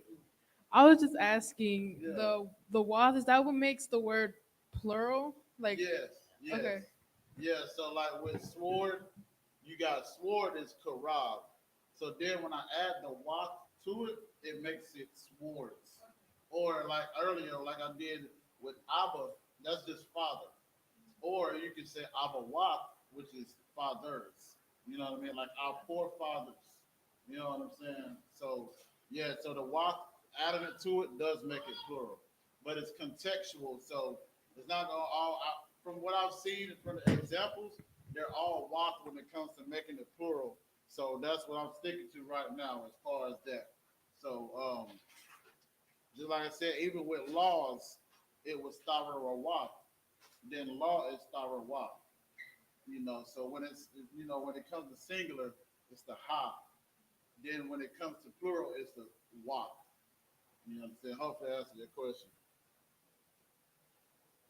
I: I was just asking
A: Yeah.
I: the wath, is that what makes the word plural? Like
A: Yes, yes.
I: okay.
A: Yeah, so like with sword, you got sword is karab. So then when I add the wak to it, it makes it swords. Or like earlier, like I did with Abba, that's just father. Or you can say Abawak, which is fathers. You know what I mean? Like our forefathers. You know what I'm saying? So yeah, so the Wak adding it to it does make it plural. But it's contextual, so it's not gonna all from what I've seen from the examples, they're all Wak when it comes to making it plural. So that's what I'm sticking to right now as far as that. So just like I said, even with laws, it was Stara or Wak, then law is Tarawa. You know, so when it's when it comes to singular, it's the ha. Then when it comes to plural, it's the wa. You know what I'm saying? Hopefully I answered your question.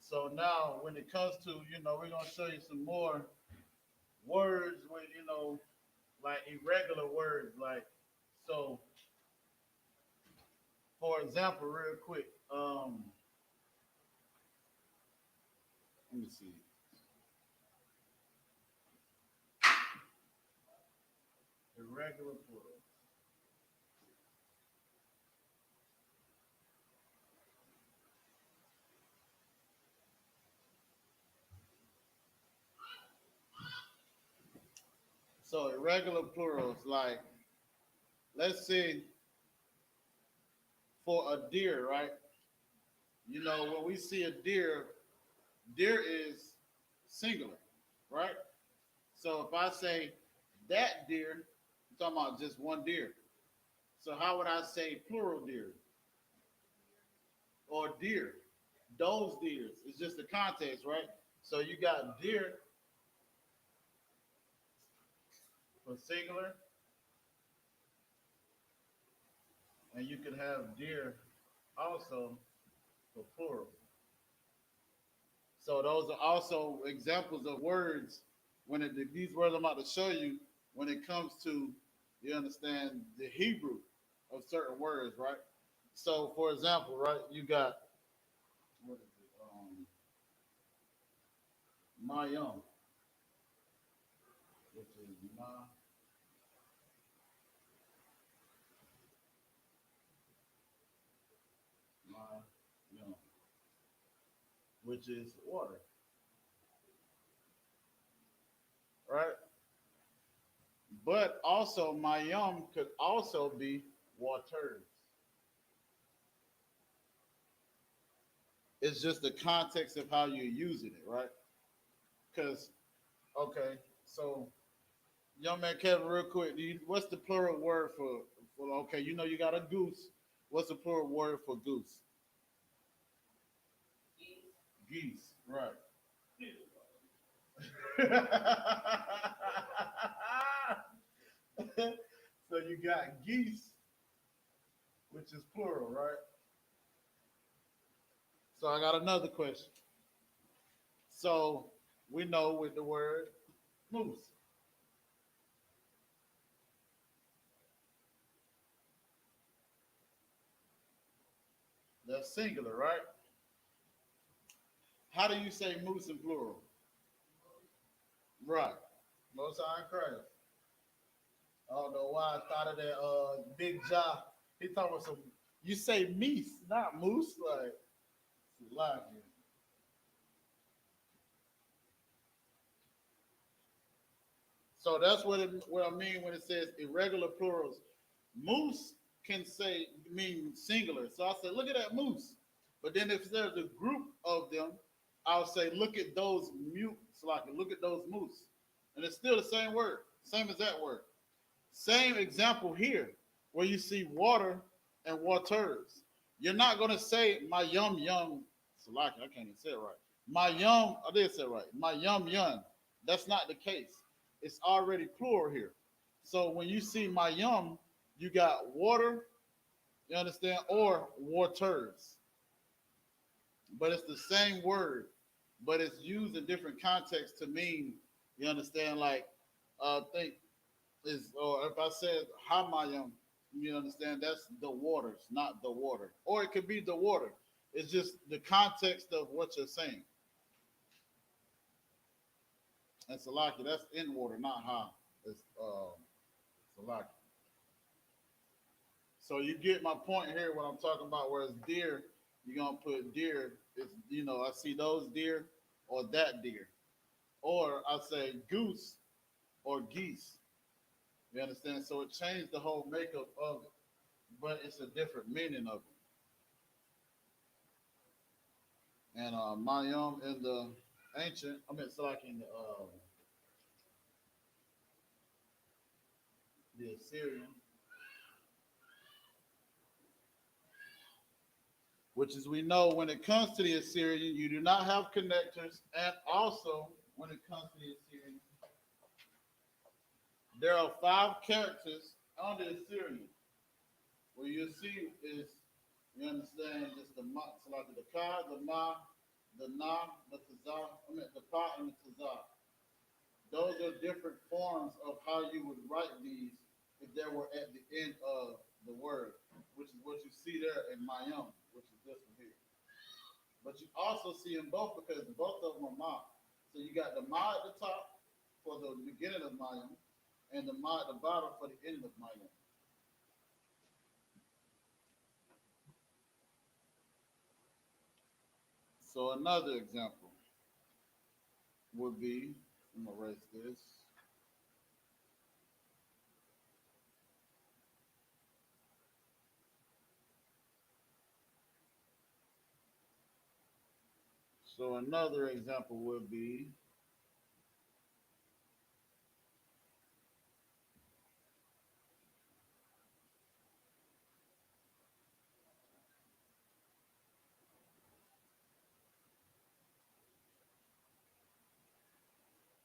A: So now when it comes to, we're gonna show you some more words with, like irregular words, like so for example, real quick, let me see. Irregular plural. So irregular plurals, like let's say for a deer, right? You know, when we see a deer, deer is singular, right? So if I say that deer, I'm talking about just one deer. So how would I say plural deer or deer? Those deers. It's just the context, right? So you got deer for singular, and you could have deer also for plural. So those are also examples of words when these words I'm about to show you, when it comes to, you understand, the Hebrew of certain words, right? So for example, right, you got, what is it? Mayim, which is Mayim, which is water, right? But also Mayim could also be waters. It's just the context of how you're using it, right? Because okay, so young man Kevin, real quick, what's the plural word for? Okay, you got a goose. What's the plural word for goose? Geese, right? So you got geese, which is plural, right? So I got another question. So we know with the word moose. That's singular, right? How do you say moose in plural? Right. Most High in Christ. I don't know why I thought of that Big Jaw. He talking about some you say meese, not moose, like it's a lie here. So that's what I mean when it says irregular plurals. Moose can say mean singular. So I say, look at that moose. But then if there's a group of them, I'll say, look at those mutes, like look at those moose. And it's still the same word, same as that word. Same example here, where you see water and waters. You're not gonna say my yum. Salaki, I can't even say it right. My yum, I did say it right. My yum. That's not the case. It's already plural here. So when you see my yum, you got water, you understand, or waters. But it's the same word, but it's used in different contexts to mean, you understand, like think is or if I said Hamayim, you understand that's the waters, not the water. Or it could be the water. It's just the context of what you're saying. And Salaki, that's in water, not ha. It's Salaki. So you get my point here when I'm talking about whereas deer, you're gonna put deer, it's I see those deer or that deer. Or I say goose or geese. You understand? So it changed the whole makeup of it, but it's a different meaning of it. And Mayum in the ancient, it's like in the Assyrian, which is we know when it comes to the Assyrian, you do not have connectors, and also when it comes to the Assyrian, there are 5 characters on the Assyrian. What you see is, you understand, it's the ma, so like the ka, the ma, the na, the taza, the pa and the taza. Those are different forms of how you would write these if they were at the end of the word, which is what you see there in Mayum, which is this one here. But you also see them both because both of them are ma. So you got the ma at the top for the beginning of Mayum, and the ma at the bottom for the end of Mayum. So another example would be, I'm gonna erase this. So another example would be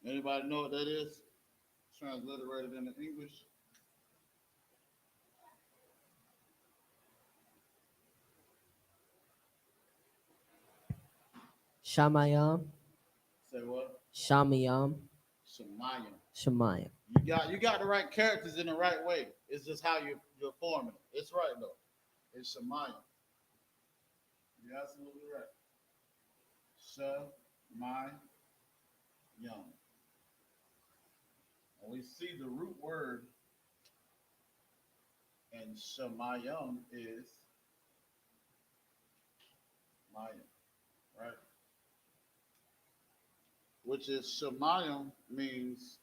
A: anybody know what that is? Transliterated into English.
H: Shamayam,
A: Say what?
H: Shamayam,
A: Shemayim.
H: Shemayam.
A: You got the right characters in the right way. It's just how you're forming it. It's right though. It's Shemayim. You're absolutely right. Shemayim. And we see the root word in Shemayim is Mayim, right? Which is Shemayim means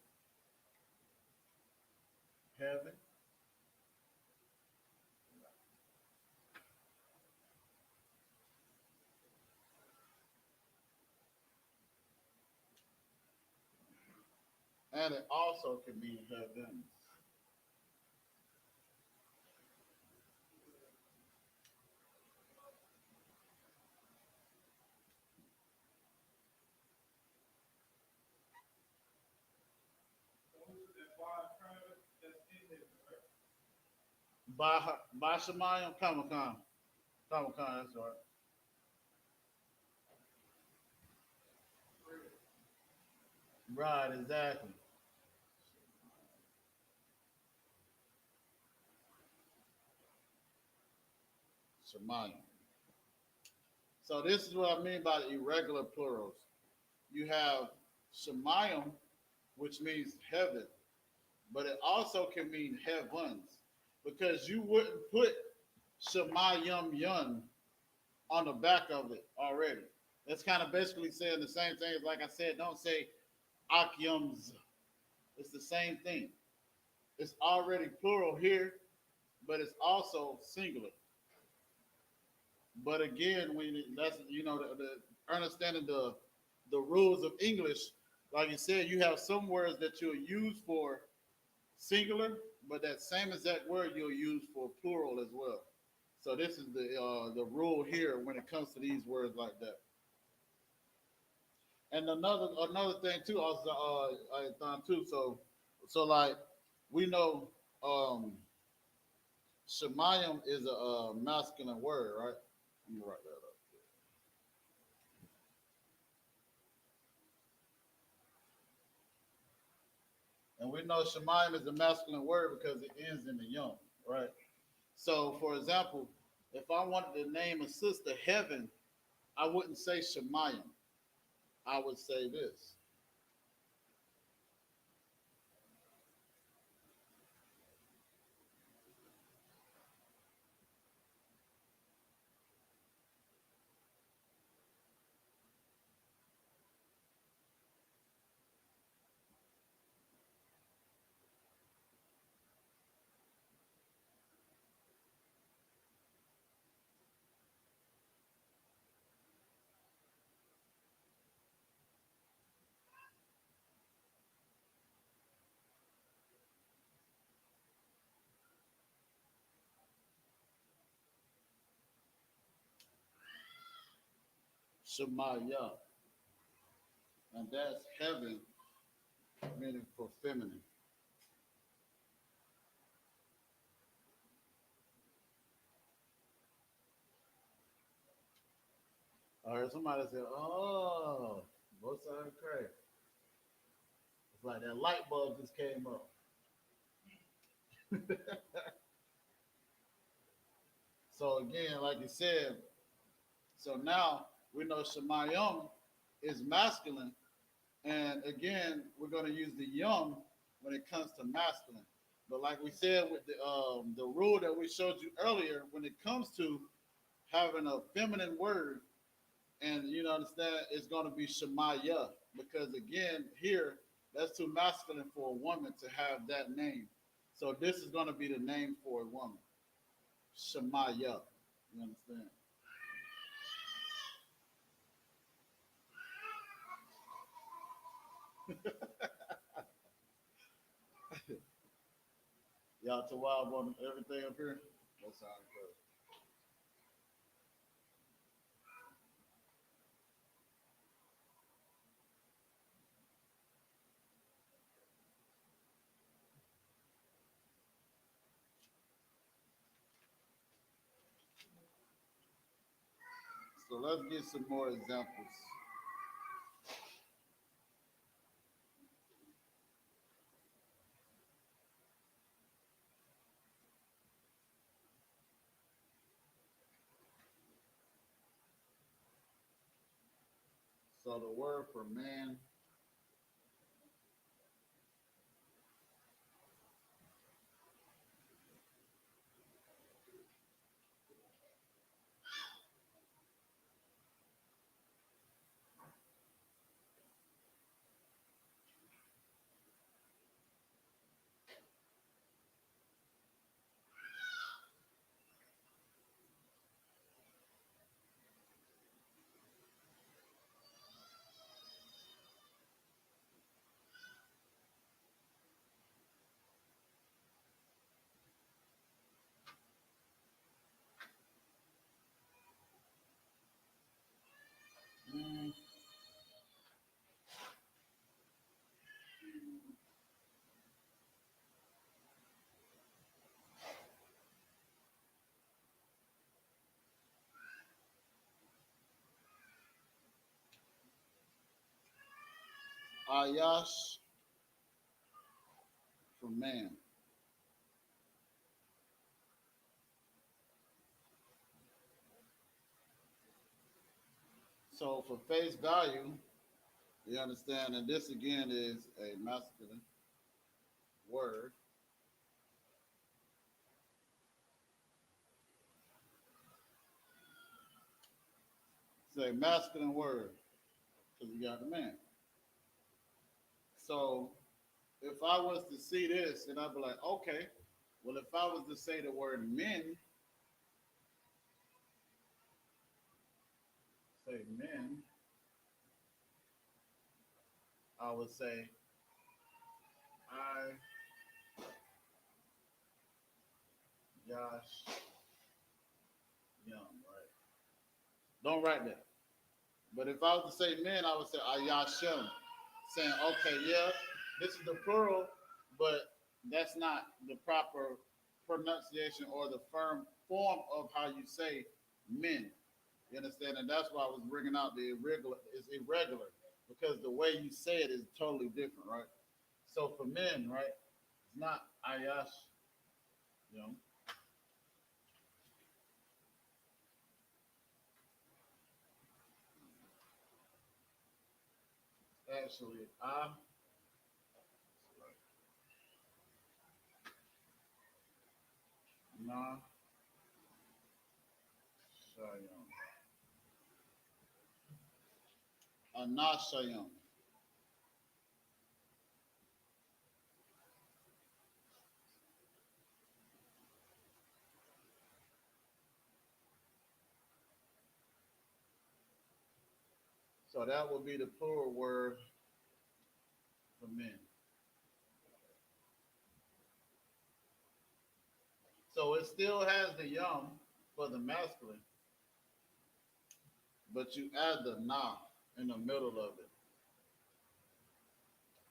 A: heaven. And it also can mean heavens. By Shemayim, Kamakan. Kamakan, that's right. Right, exactly. Shemayim. So this is what I mean by the irregular plurals. You have Shemayim, which means heaven, but it also can mean heavens, because you wouldn't put Shemayim Yun on the back of it already. That's kind of basically saying the same thing as, like I said, don't say Akyums. It's the same thing. It's already plural here, but it's also singular. But again, when that's the understanding the rules of English, like you said, you have some words that you'll use for singular, but that same exact word you'll use for plural as well. So this is the rule here when it comes to these words like that. And another thing too, also I thought too. So like we know Shemayim is a masculine word, right? Let me write that up. And we know Shemayim is a masculine word because it ends in the yom, right? So, for example, if I wanted to name a sister Heaven, I wouldn't say Shemayim. I would say this. Shemaya. And that's heaven, meaning for feminine. I heard somebody say, oh, both sides crazy. It's like that light bulb just came up. So again, like you said, so now we know Shemayim is masculine. And again, we're going to use the yum when it comes to masculine. But like we said with the rule that we showed you earlier, when it comes to having a feminine word, and you know, understand, it's going to be Shemaya, because again, here that's too masculine for a woman to have that name. So this is going to be the name for a woman, Shemaya. You understand? Y'all to wild on everything up here. That sounds good. So let's get some more examples. So the word for man, Ayash for man. So for face value, you understand, and this again is a masculine word. It's a masculine word because you got the man. So if I was to see this, and I'd be like, okay, well, if I was to say the word men, say men, I would say I, Josh, Young, right? Don't write that. But if I was to say men, I would say Ayashim, saying, okay, yeah, this is the plural, but that's not the proper pronunciation or the firm form of how you say men. You understand? And that's why I was bringing out the irregular. It's irregular because the way you say it is totally different, right? So for men, right, it's not Ayash, you know. Actually, Na Shayam. Anashayam. So that would be the plural word for men. So it still has the yum for the masculine, but you add the na in the middle of it.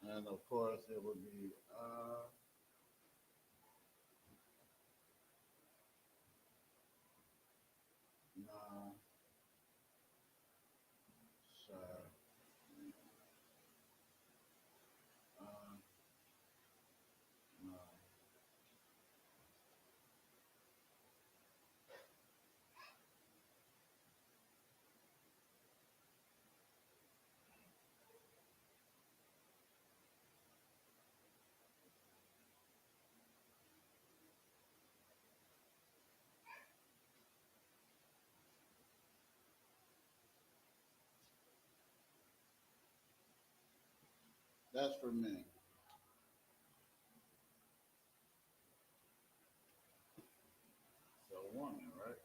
A: And of course, it would be na sha na. That's for men. So woman, right?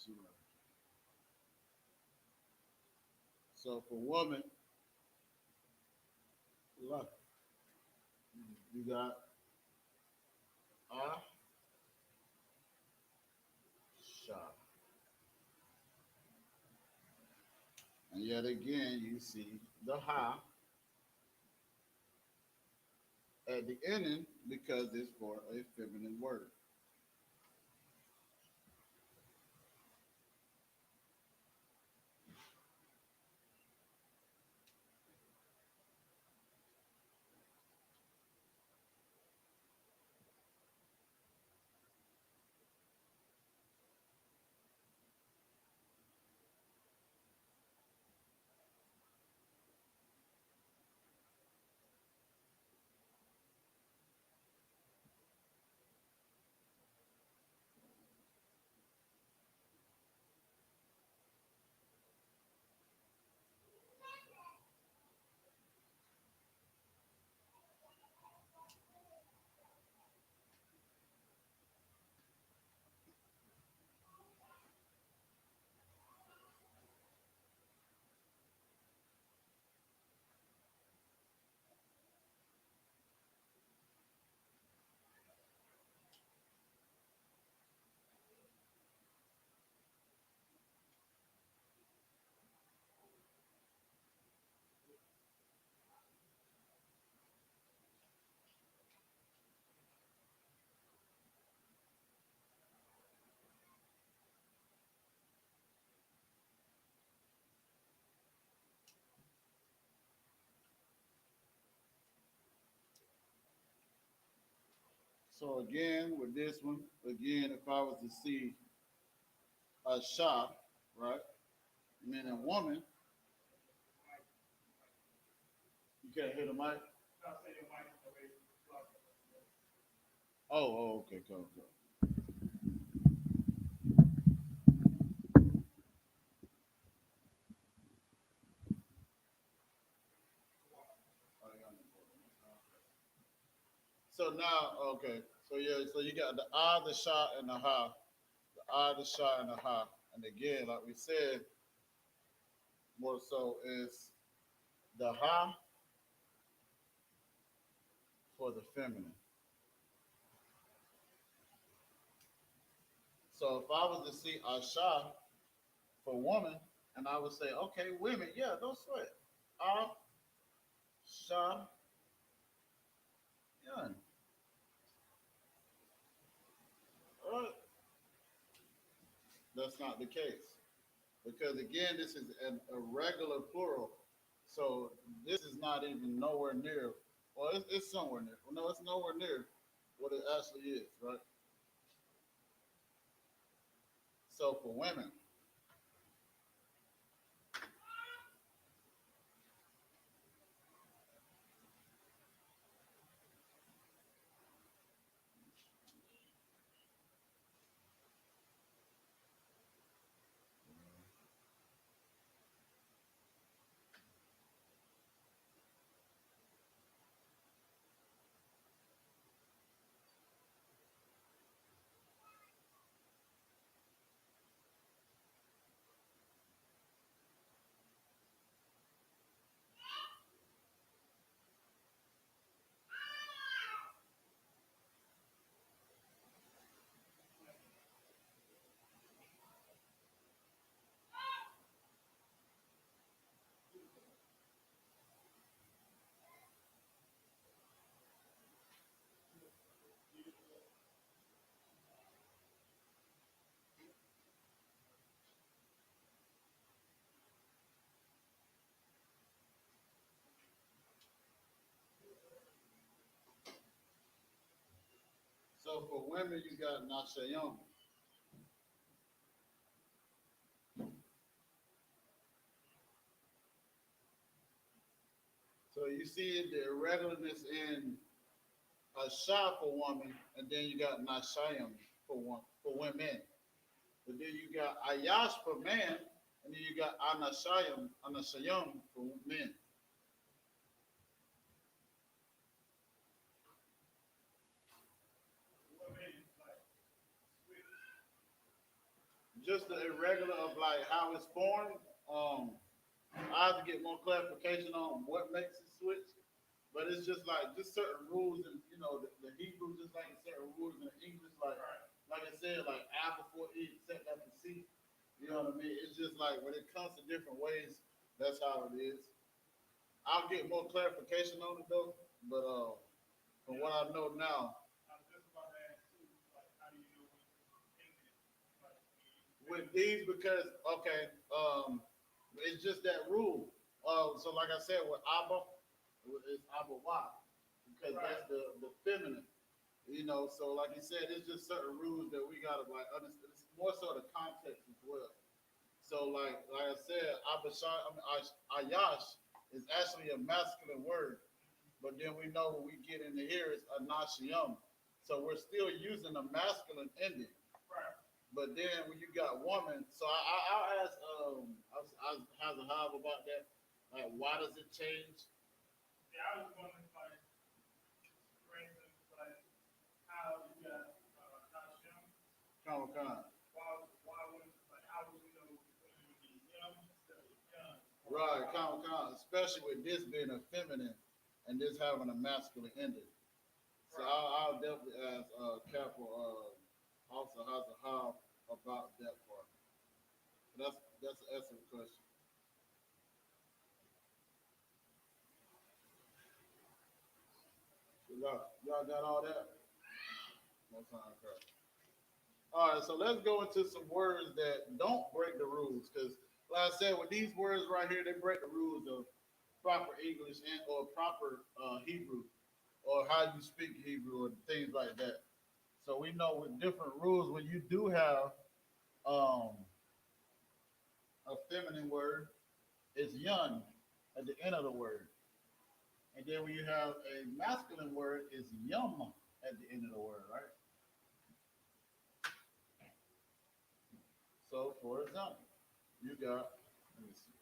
A: Sure. So for woman, look, you got a sha. And yet again, you see the ha at the ending because it's for a feminine word. So again, with this one, again, if I was to see a shah, right, meaning woman, you can't hear the mic. Oh, okay, cool. So now, okay, so yeah, so you got the ah, the shah, and the ha, the ah, the shah, and the ha, and again, like we said, more so is the ha for the feminine. So if I was to see a shah for woman, and I would say, okay, women, yeah, don't sweat. Ah, shah, yeah. All right. That's not the case. Because again, this is an irregular plural. So this is not even nowhere near, well, it's somewhere near. Well, no, it's nowhere near what it actually is, right? So for women, so for women, you got Nashayim. So you see the irregularness in a shah for woman, and then you got Nashayim for women. But then you got Ayash for man, and then you got Anashayim for men. Just the irregular of like how it's formed. I have to get more clarification on what makes it switch, but it's just like just certain rules, and you know the Hebrew just like certain rules in the English, like I said, like A before E, except after C. You know what I mean? It's just like when it comes to different ways, that's how it is. I'll get more clarification on it though, but from what I know now, with these because okay, it's just that rule. So like I said, with Abba, it's Abba Y because that's the feminine. You know, so like you said, it's just certain rules that we gotta like understand. It's more so the context as well. So like I said, Ayash is actually a masculine word, but then we know when we get into here, it's Anashiyam. So we're still using a masculine ending. But then when you got woman, so I'll ask I have a hive about that. Like, why does it change? Come on. Right, come on. Especially with this being a feminine and this having a masculine ending. So I'll definitely ask Capital also has a hive about that part. That's an excellent question. Y'all got all that? No time, correct. All right, so let's go into some words that don't break the rules, because like I said, with these words right here, they break the rules of proper English and or proper Hebrew, or how you speak Hebrew, or things like that. So we know with different rules when you do have um, a feminine word, it's yun at the end of the word. And then when you have a masculine word, it's yum at the end of the word, right? So for example, you got, let me see.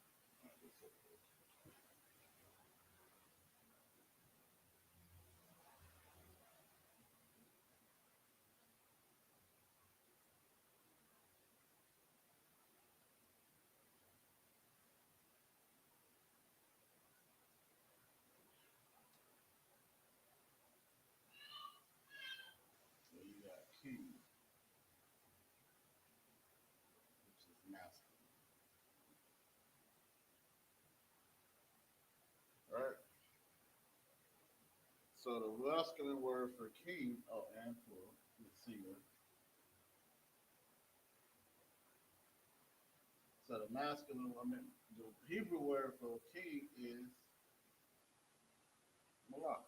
A: So you got king, which is masculine, right? So the masculine word for king, oh, and plural, is singular. So the masculine, I mean, the Hebrew word for king is malak.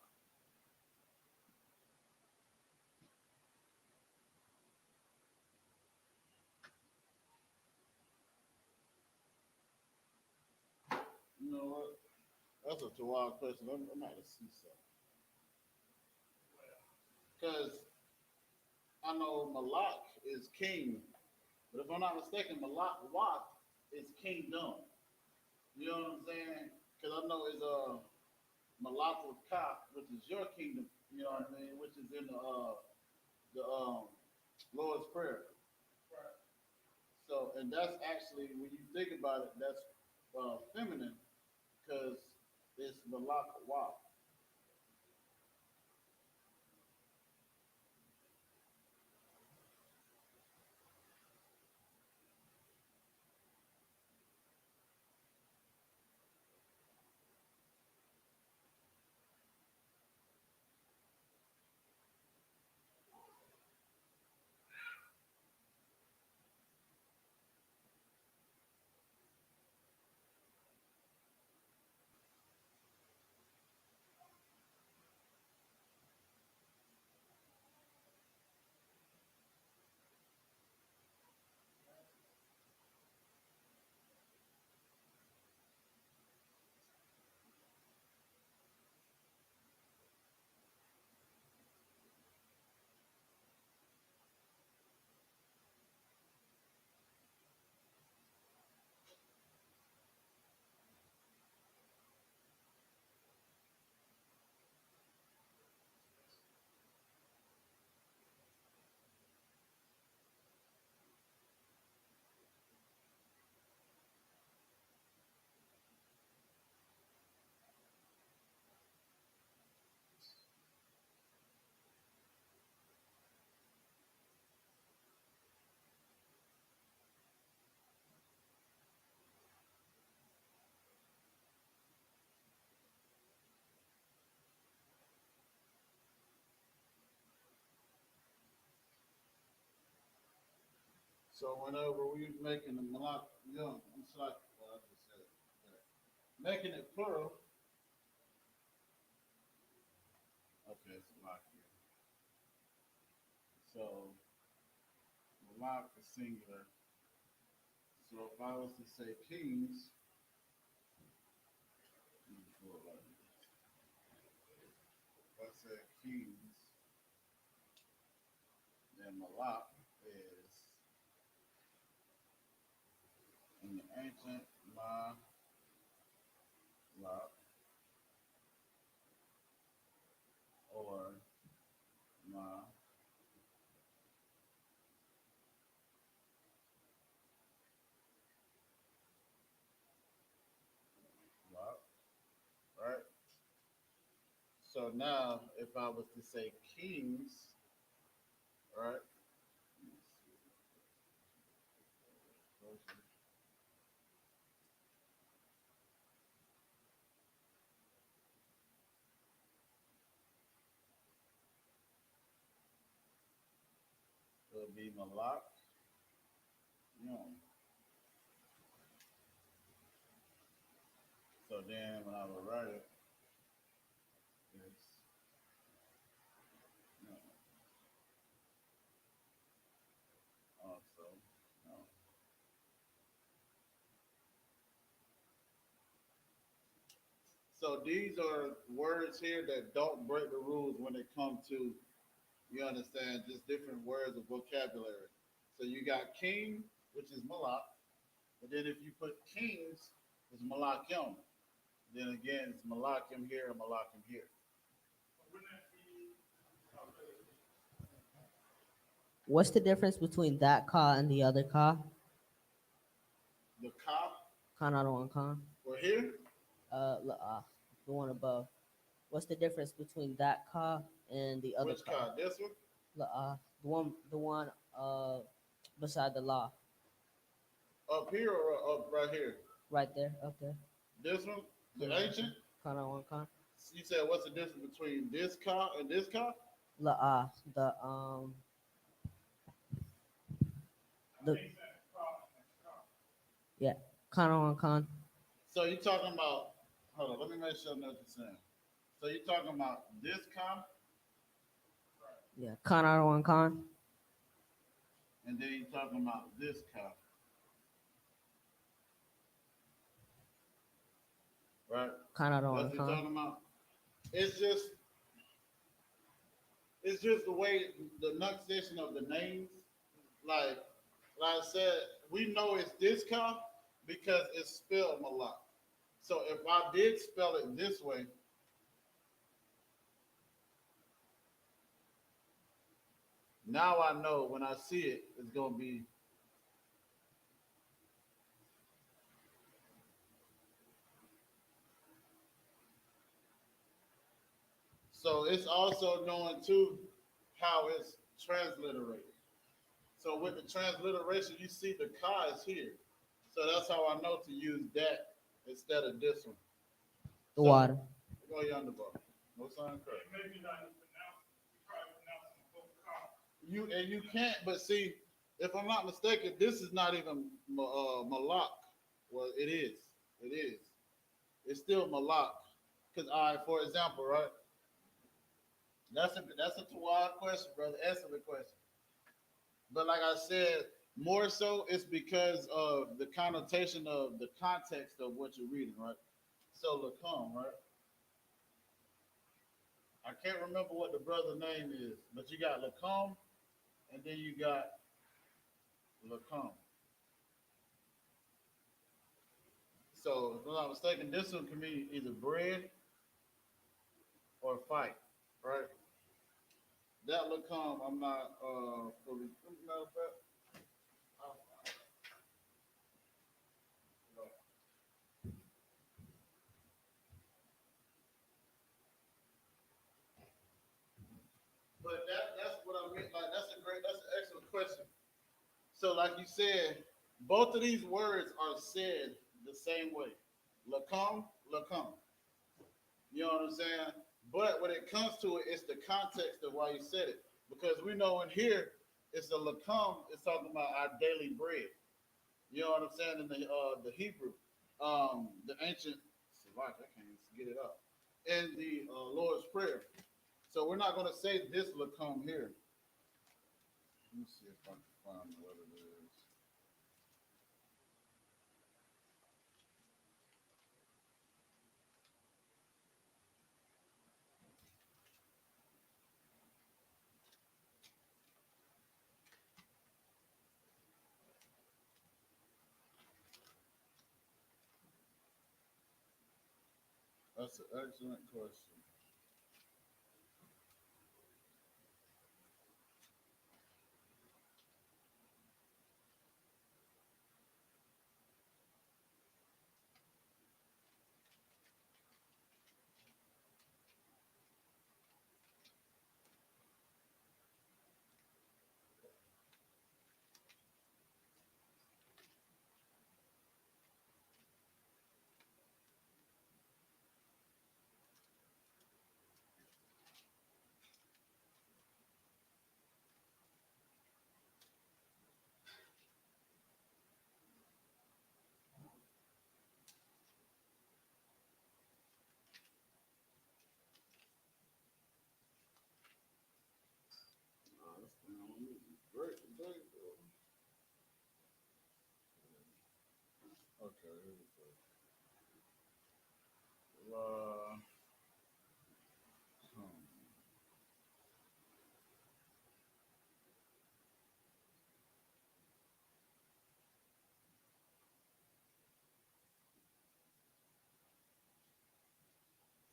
A: You know what? That's a too wild question. I'm out to see something. Because I know malak is king, but if I'm not mistaken, malak wat is kingdom. You know what I'm saying? Because I know it's malak with ka, which is your kingdom. You know what I mean? Which is in the Lord's prayer. So, and that's actually when you think about it, that's feminine because it's malak wa. So whenever we making the malak young, it's like well, I just said that. Making it plural. Okay, it's malak here. So malak is singular. So if I was to say kings, let me pull it like this. If I said kings, then malak is in the ancient malak or malak, right? So now, if I was to say kings, right? It would be malak, yom. So then when I would write it, it's yom. So these are words here that don't break the rules when it comes to, you understand, just different words of vocabulary. So you got king, which is malak, but then if you put kings, it's malakim. Then again, it's malakim here and malakim here.
H: What's the difference between that ka and the other ka?
A: The ka
H: Kana one kan.
A: or here,
H: The one above. What's the difference between that ka and the other
A: which
H: ka?
A: ka? This one?
H: The one beside the law,
A: Up here or up right here?
H: right there, up there.
A: This one? The
H: Mhm.
A: ancient?
H: Kana one kan.
A: You said what's the difference between this ka and this ka?
H: The yeah, kana one kan.
A: So you talking about, hold on, let me make sure I know what you're saying. So you talking about this ka,
H: Yeah, kana one kan.
A: and then you talking about this ka, right?
H: Kana
A: That's
H: one
A: what you're
H: kan.
A: talking about. It's just it's just the way the enunciation of the names. Like like I said, we know it's this ka because it's spelled malak. So if I did spell it this way, now I know when I see it, it's gonna be. So it's also knowing too how it's transliterated. So with the transliteration, you see the ka is here. So that's how I know to use that instead of this one.
H: The
A: So
H: water.
A: go yonder, bro. No sign correct. You and you can't, but see, if I'm not mistaken, this is not even malak. Well, it is. It is. It's still malak. Because for example, right? That's a Tawad question, brother. Answer the question. But like I said, more so it's because of the connotation of the context of what you're reading, right? So Lacom, right? I can't remember what the brother name is, but you got Lacom, and then you got Lacom. So if I'm not mistaken, this one can mean either bread or fight, right? That Lacom, I'm not fully. Matter of fact, but that's what I mean. Like that's an excellent question. So like you said, both of these words are said the same way. Lacom, lacom. You know what I'm saying? But when it comes to it, it's the context of why you said it. Because we know in here, it's the lacom, it's talking about our daily bread. You know what I'm saying? In the Hebrew, the ancient, I can't even get it up. In the Lord's Prayer. So we're not going to say this lacom here. Let me see if I can find what it is. That's an excellent question. Great today, bro. Okay, here we go.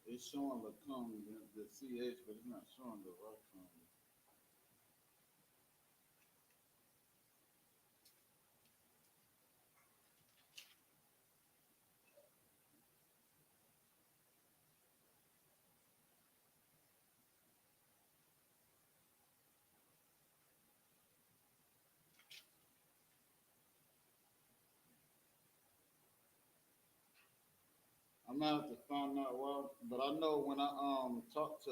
A: It's showing the come, the CH, but it's not showing the rock come. I'm gonna have to find out why, but I know when I talked to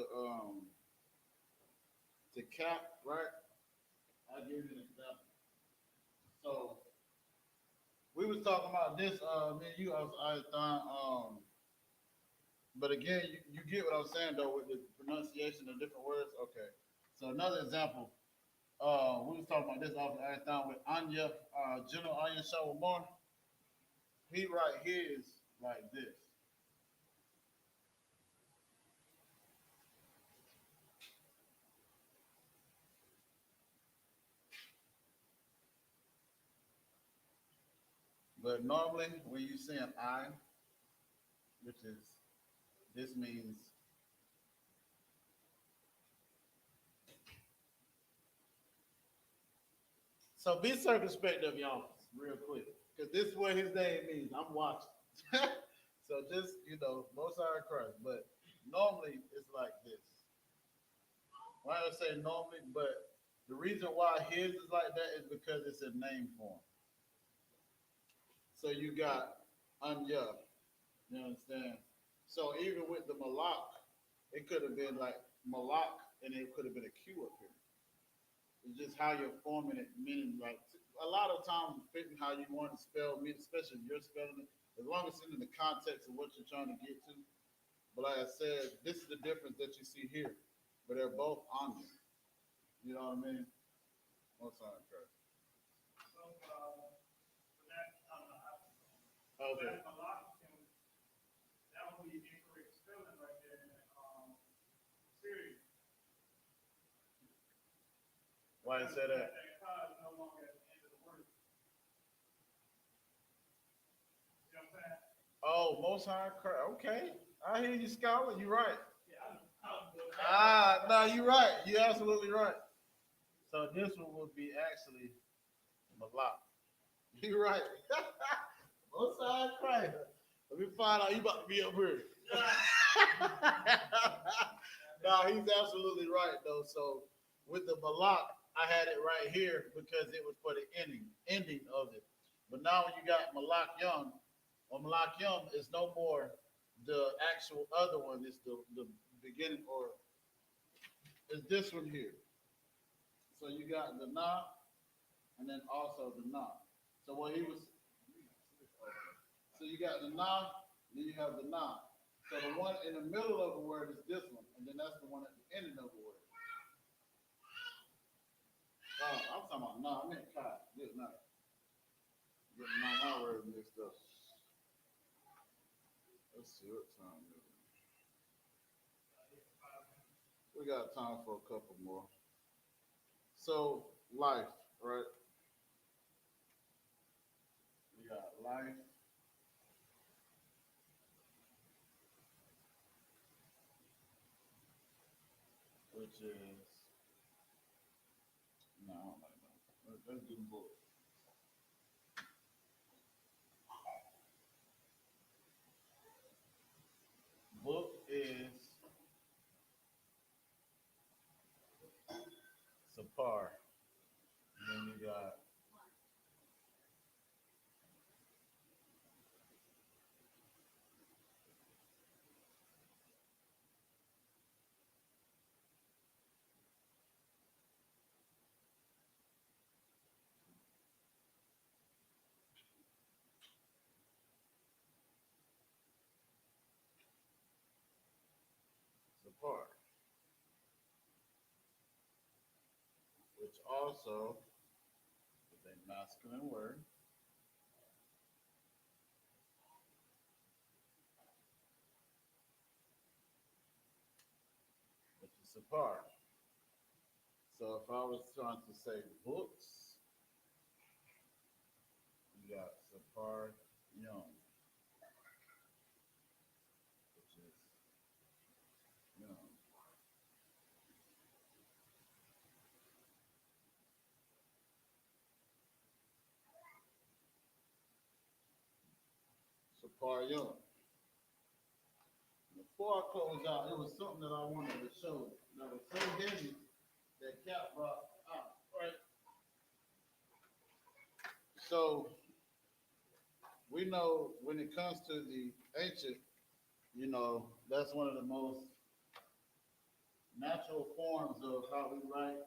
A: Cap, right? I give you an example. So we was talking about this, me and you, I thought, but again, you get what I'm saying though with the pronunciation of different words. Okay. So another example, we was talking about this off the thought with Anya, General Anya Shawamar. He right here is like this. But normally when you say an I, which is this means so be circumspect of y'all real quick. Because this is what his name means. I'm watching. So just, most high Christ. But normally it's like this. Why I say normally, but the reason why his is like that is because it's a name form. So you got Anya, you understand? So even with the Malak, it could have been like Malak and it could have been a Q up here. It's just how you're forming it, meaning like a lot of times fitting how you want to spell, especially if you're spelling it, as long as it's in the context of what you're trying to get to. But like I said, this is the difference that you see here. But they're both Anya. You know what I mean? Most time, correct. Okay. Why you say that? Oh, most high Christ. Okay. I hear you, scholar. You're right. No, you're right. You're absolutely right. So this one would be actually Malak. You're right. Most high Christ. Let me find out you about to be up here. No, he's absolutely right though. So with the Malak, I had it right here because it was for the ending of it. But now when you got Malak Young, or Malak Young is no more the actual other one. It's the beginning, or it's this one here. So you got the Na, and then also the Na. So what he was, so you got the Na, then you have the Na. So the one in the middle of the word is this one, and then that's the one at the ending of the word. I'm talking about Na, I meant Kai. Good night. Getting all my words mixed up. Let's see what time it is. We got time for a couple more. So life, right? We got life. Which is no, I don't like that. Let's do book. Book is Sapar. And then you got Sapar, which also is a masculine word. Which is Sapar. So if I was trying to say books, you got Sapar Young, which is Young. Before I close out, it was something that I wanted to show that was so heavy that Cap brought out, right? So we know when it comes to the ancient, that's one of the most natural forms of how we write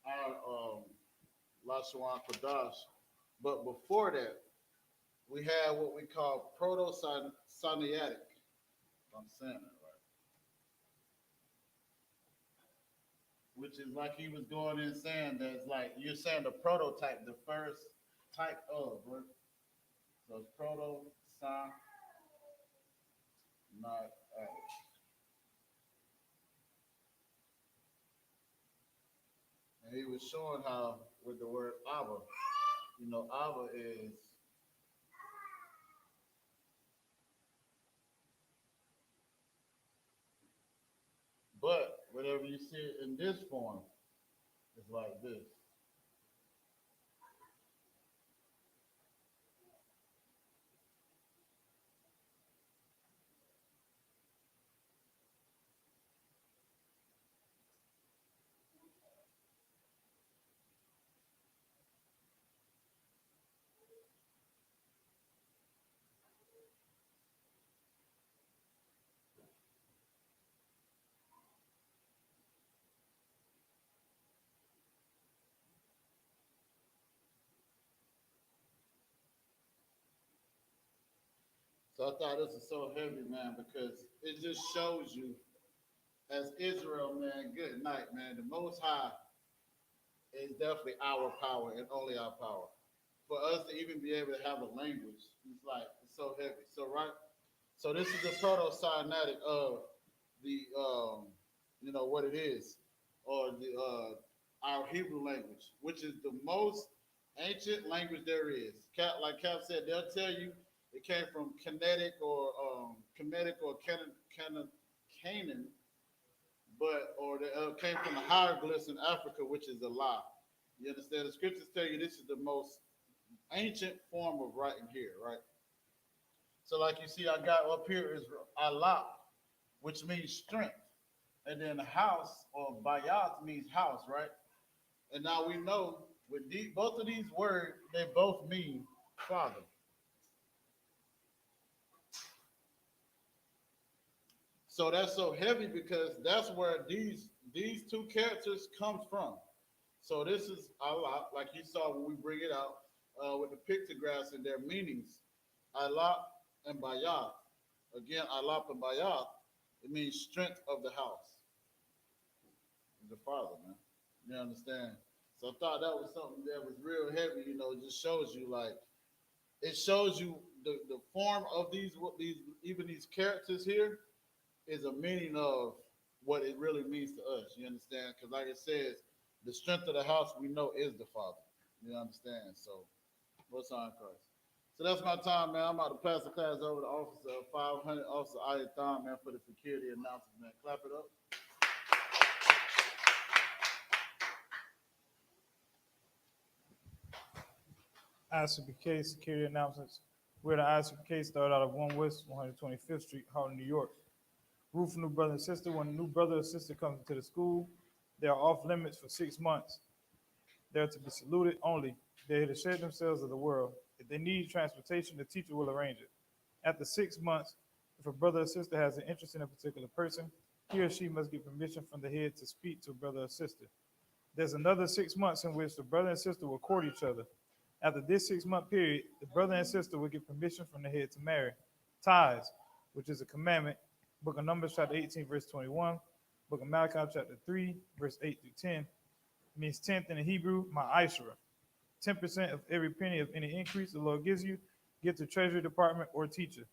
A: our Lashawan Qadash. But before that, we had what we call Proto-Sinaitic. I'm saying that right. Which is like he was going in saying that it's like you're saying the prototype, the first type of, right? So it's Proto-Sinaitic. And he was showing how with the word Abba, Abba is but whenever you see it in this form, it's like this. So I thought this is so heavy, man, because it just shows you as Israel, man, good night, man. The Most High is definitely our power and only our power. For us to even be able to have a language, it's so heavy. So right, so this is the proto-Sinaitic of the what it is, or the our Hebrew language, which is the most ancient language there is. Like Cap said, they'll tell you it came from Kemetic or Canaan, or it came from the hieroglyphs in Africa, which is a lie. You understand? The scriptures tell you this is the most ancient form of writing here, right? So, like you see, I got up here is Allah, which means strength, and then house or bayat means house, right? And now we know with both of these words, they both mean father. So that's so heavy because that's where these two characters come from. So this is Allah, like you saw when we bring it out with the pictographs and their meanings. Allah and Bayat. Again, Allah and Bayat, it means strength of the house. The father, man. You understand? So I thought that was something that was real heavy, it just shows you it shows you the form of these characters here is a meaning of what it really means to us. You understand? Because like it says, the strength of the house we know is the Father. You understand? So, what's on Christ? So that's my time, man. I'm about to pass the class over to Officer 500, Officer I.S.U.P.K, man, for the security announcement, man. Clap it up.
J: I.S.U.P.K security announcements. We're the I.S.U.P.K started out of 1 West 125th Street, Harlem, New York. Rule for new brother and sister: when a new brother or sister comes into the school, they are off limits for 6 months. They are to be saluted only. They are to share themselves of the world. If they need transportation, the teacher will arrange it. After 6 months, if a brother or sister has an interest in a particular person, he or she must get permission from the head to speak to a brother or sister. There's another 6 months in which the brother and sister will court each other. After this 6-month period, the brother and sister will get permission from the head to marry. TITHES, which is a commandment, Book of Numbers, chapter 18, verse 21, Book of Malachi, chapter 3, verse 8 through 10, means tenth in the Hebrew, ma'ashra. 10% of every penny of any increase the Lord gives you, give to Treasury Department or teacher.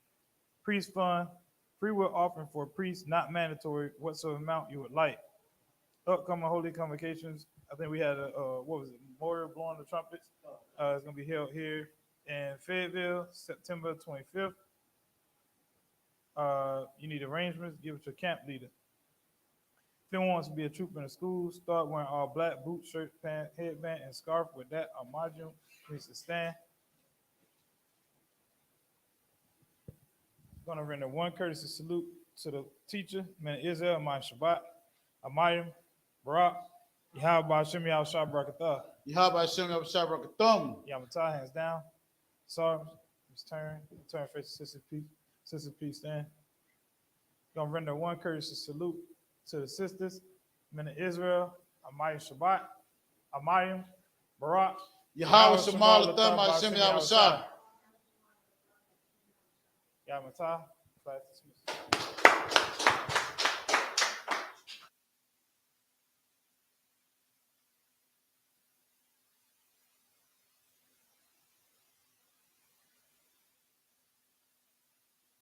J: Priest fund, free will offering for a priest, not mandatory, whatsoever amount you would like. Upcoming holy convocations, I think we had Memorial blowing the trumpets. It's going to be held here in Fayetteville, September 25th. You need arrangements, give it to your camp leader. If anyone wants to be a trooper in the school, start wearing all black, boots, shirt, pants, headband, and scarf. With that, our module needs to stand. Gonna render one courtesy salute to the teacher, man Israel, my Shabbat, Amayim, Barak, Yahweh Shem Yahweh Shabrakatah.
A: Yahweh Shem Yahweh Shabrakatah.
J: Yamatai, hands down. Sorry, just turn face Sister P. Sister P, stand. Gonna render one courtesy salute to the sisters, men of Israel, Amayim Shabbat, Amayim, Barak,
A: Yahweh Shemal Latham Hashem Yahweh Shah.
J: Yamatai.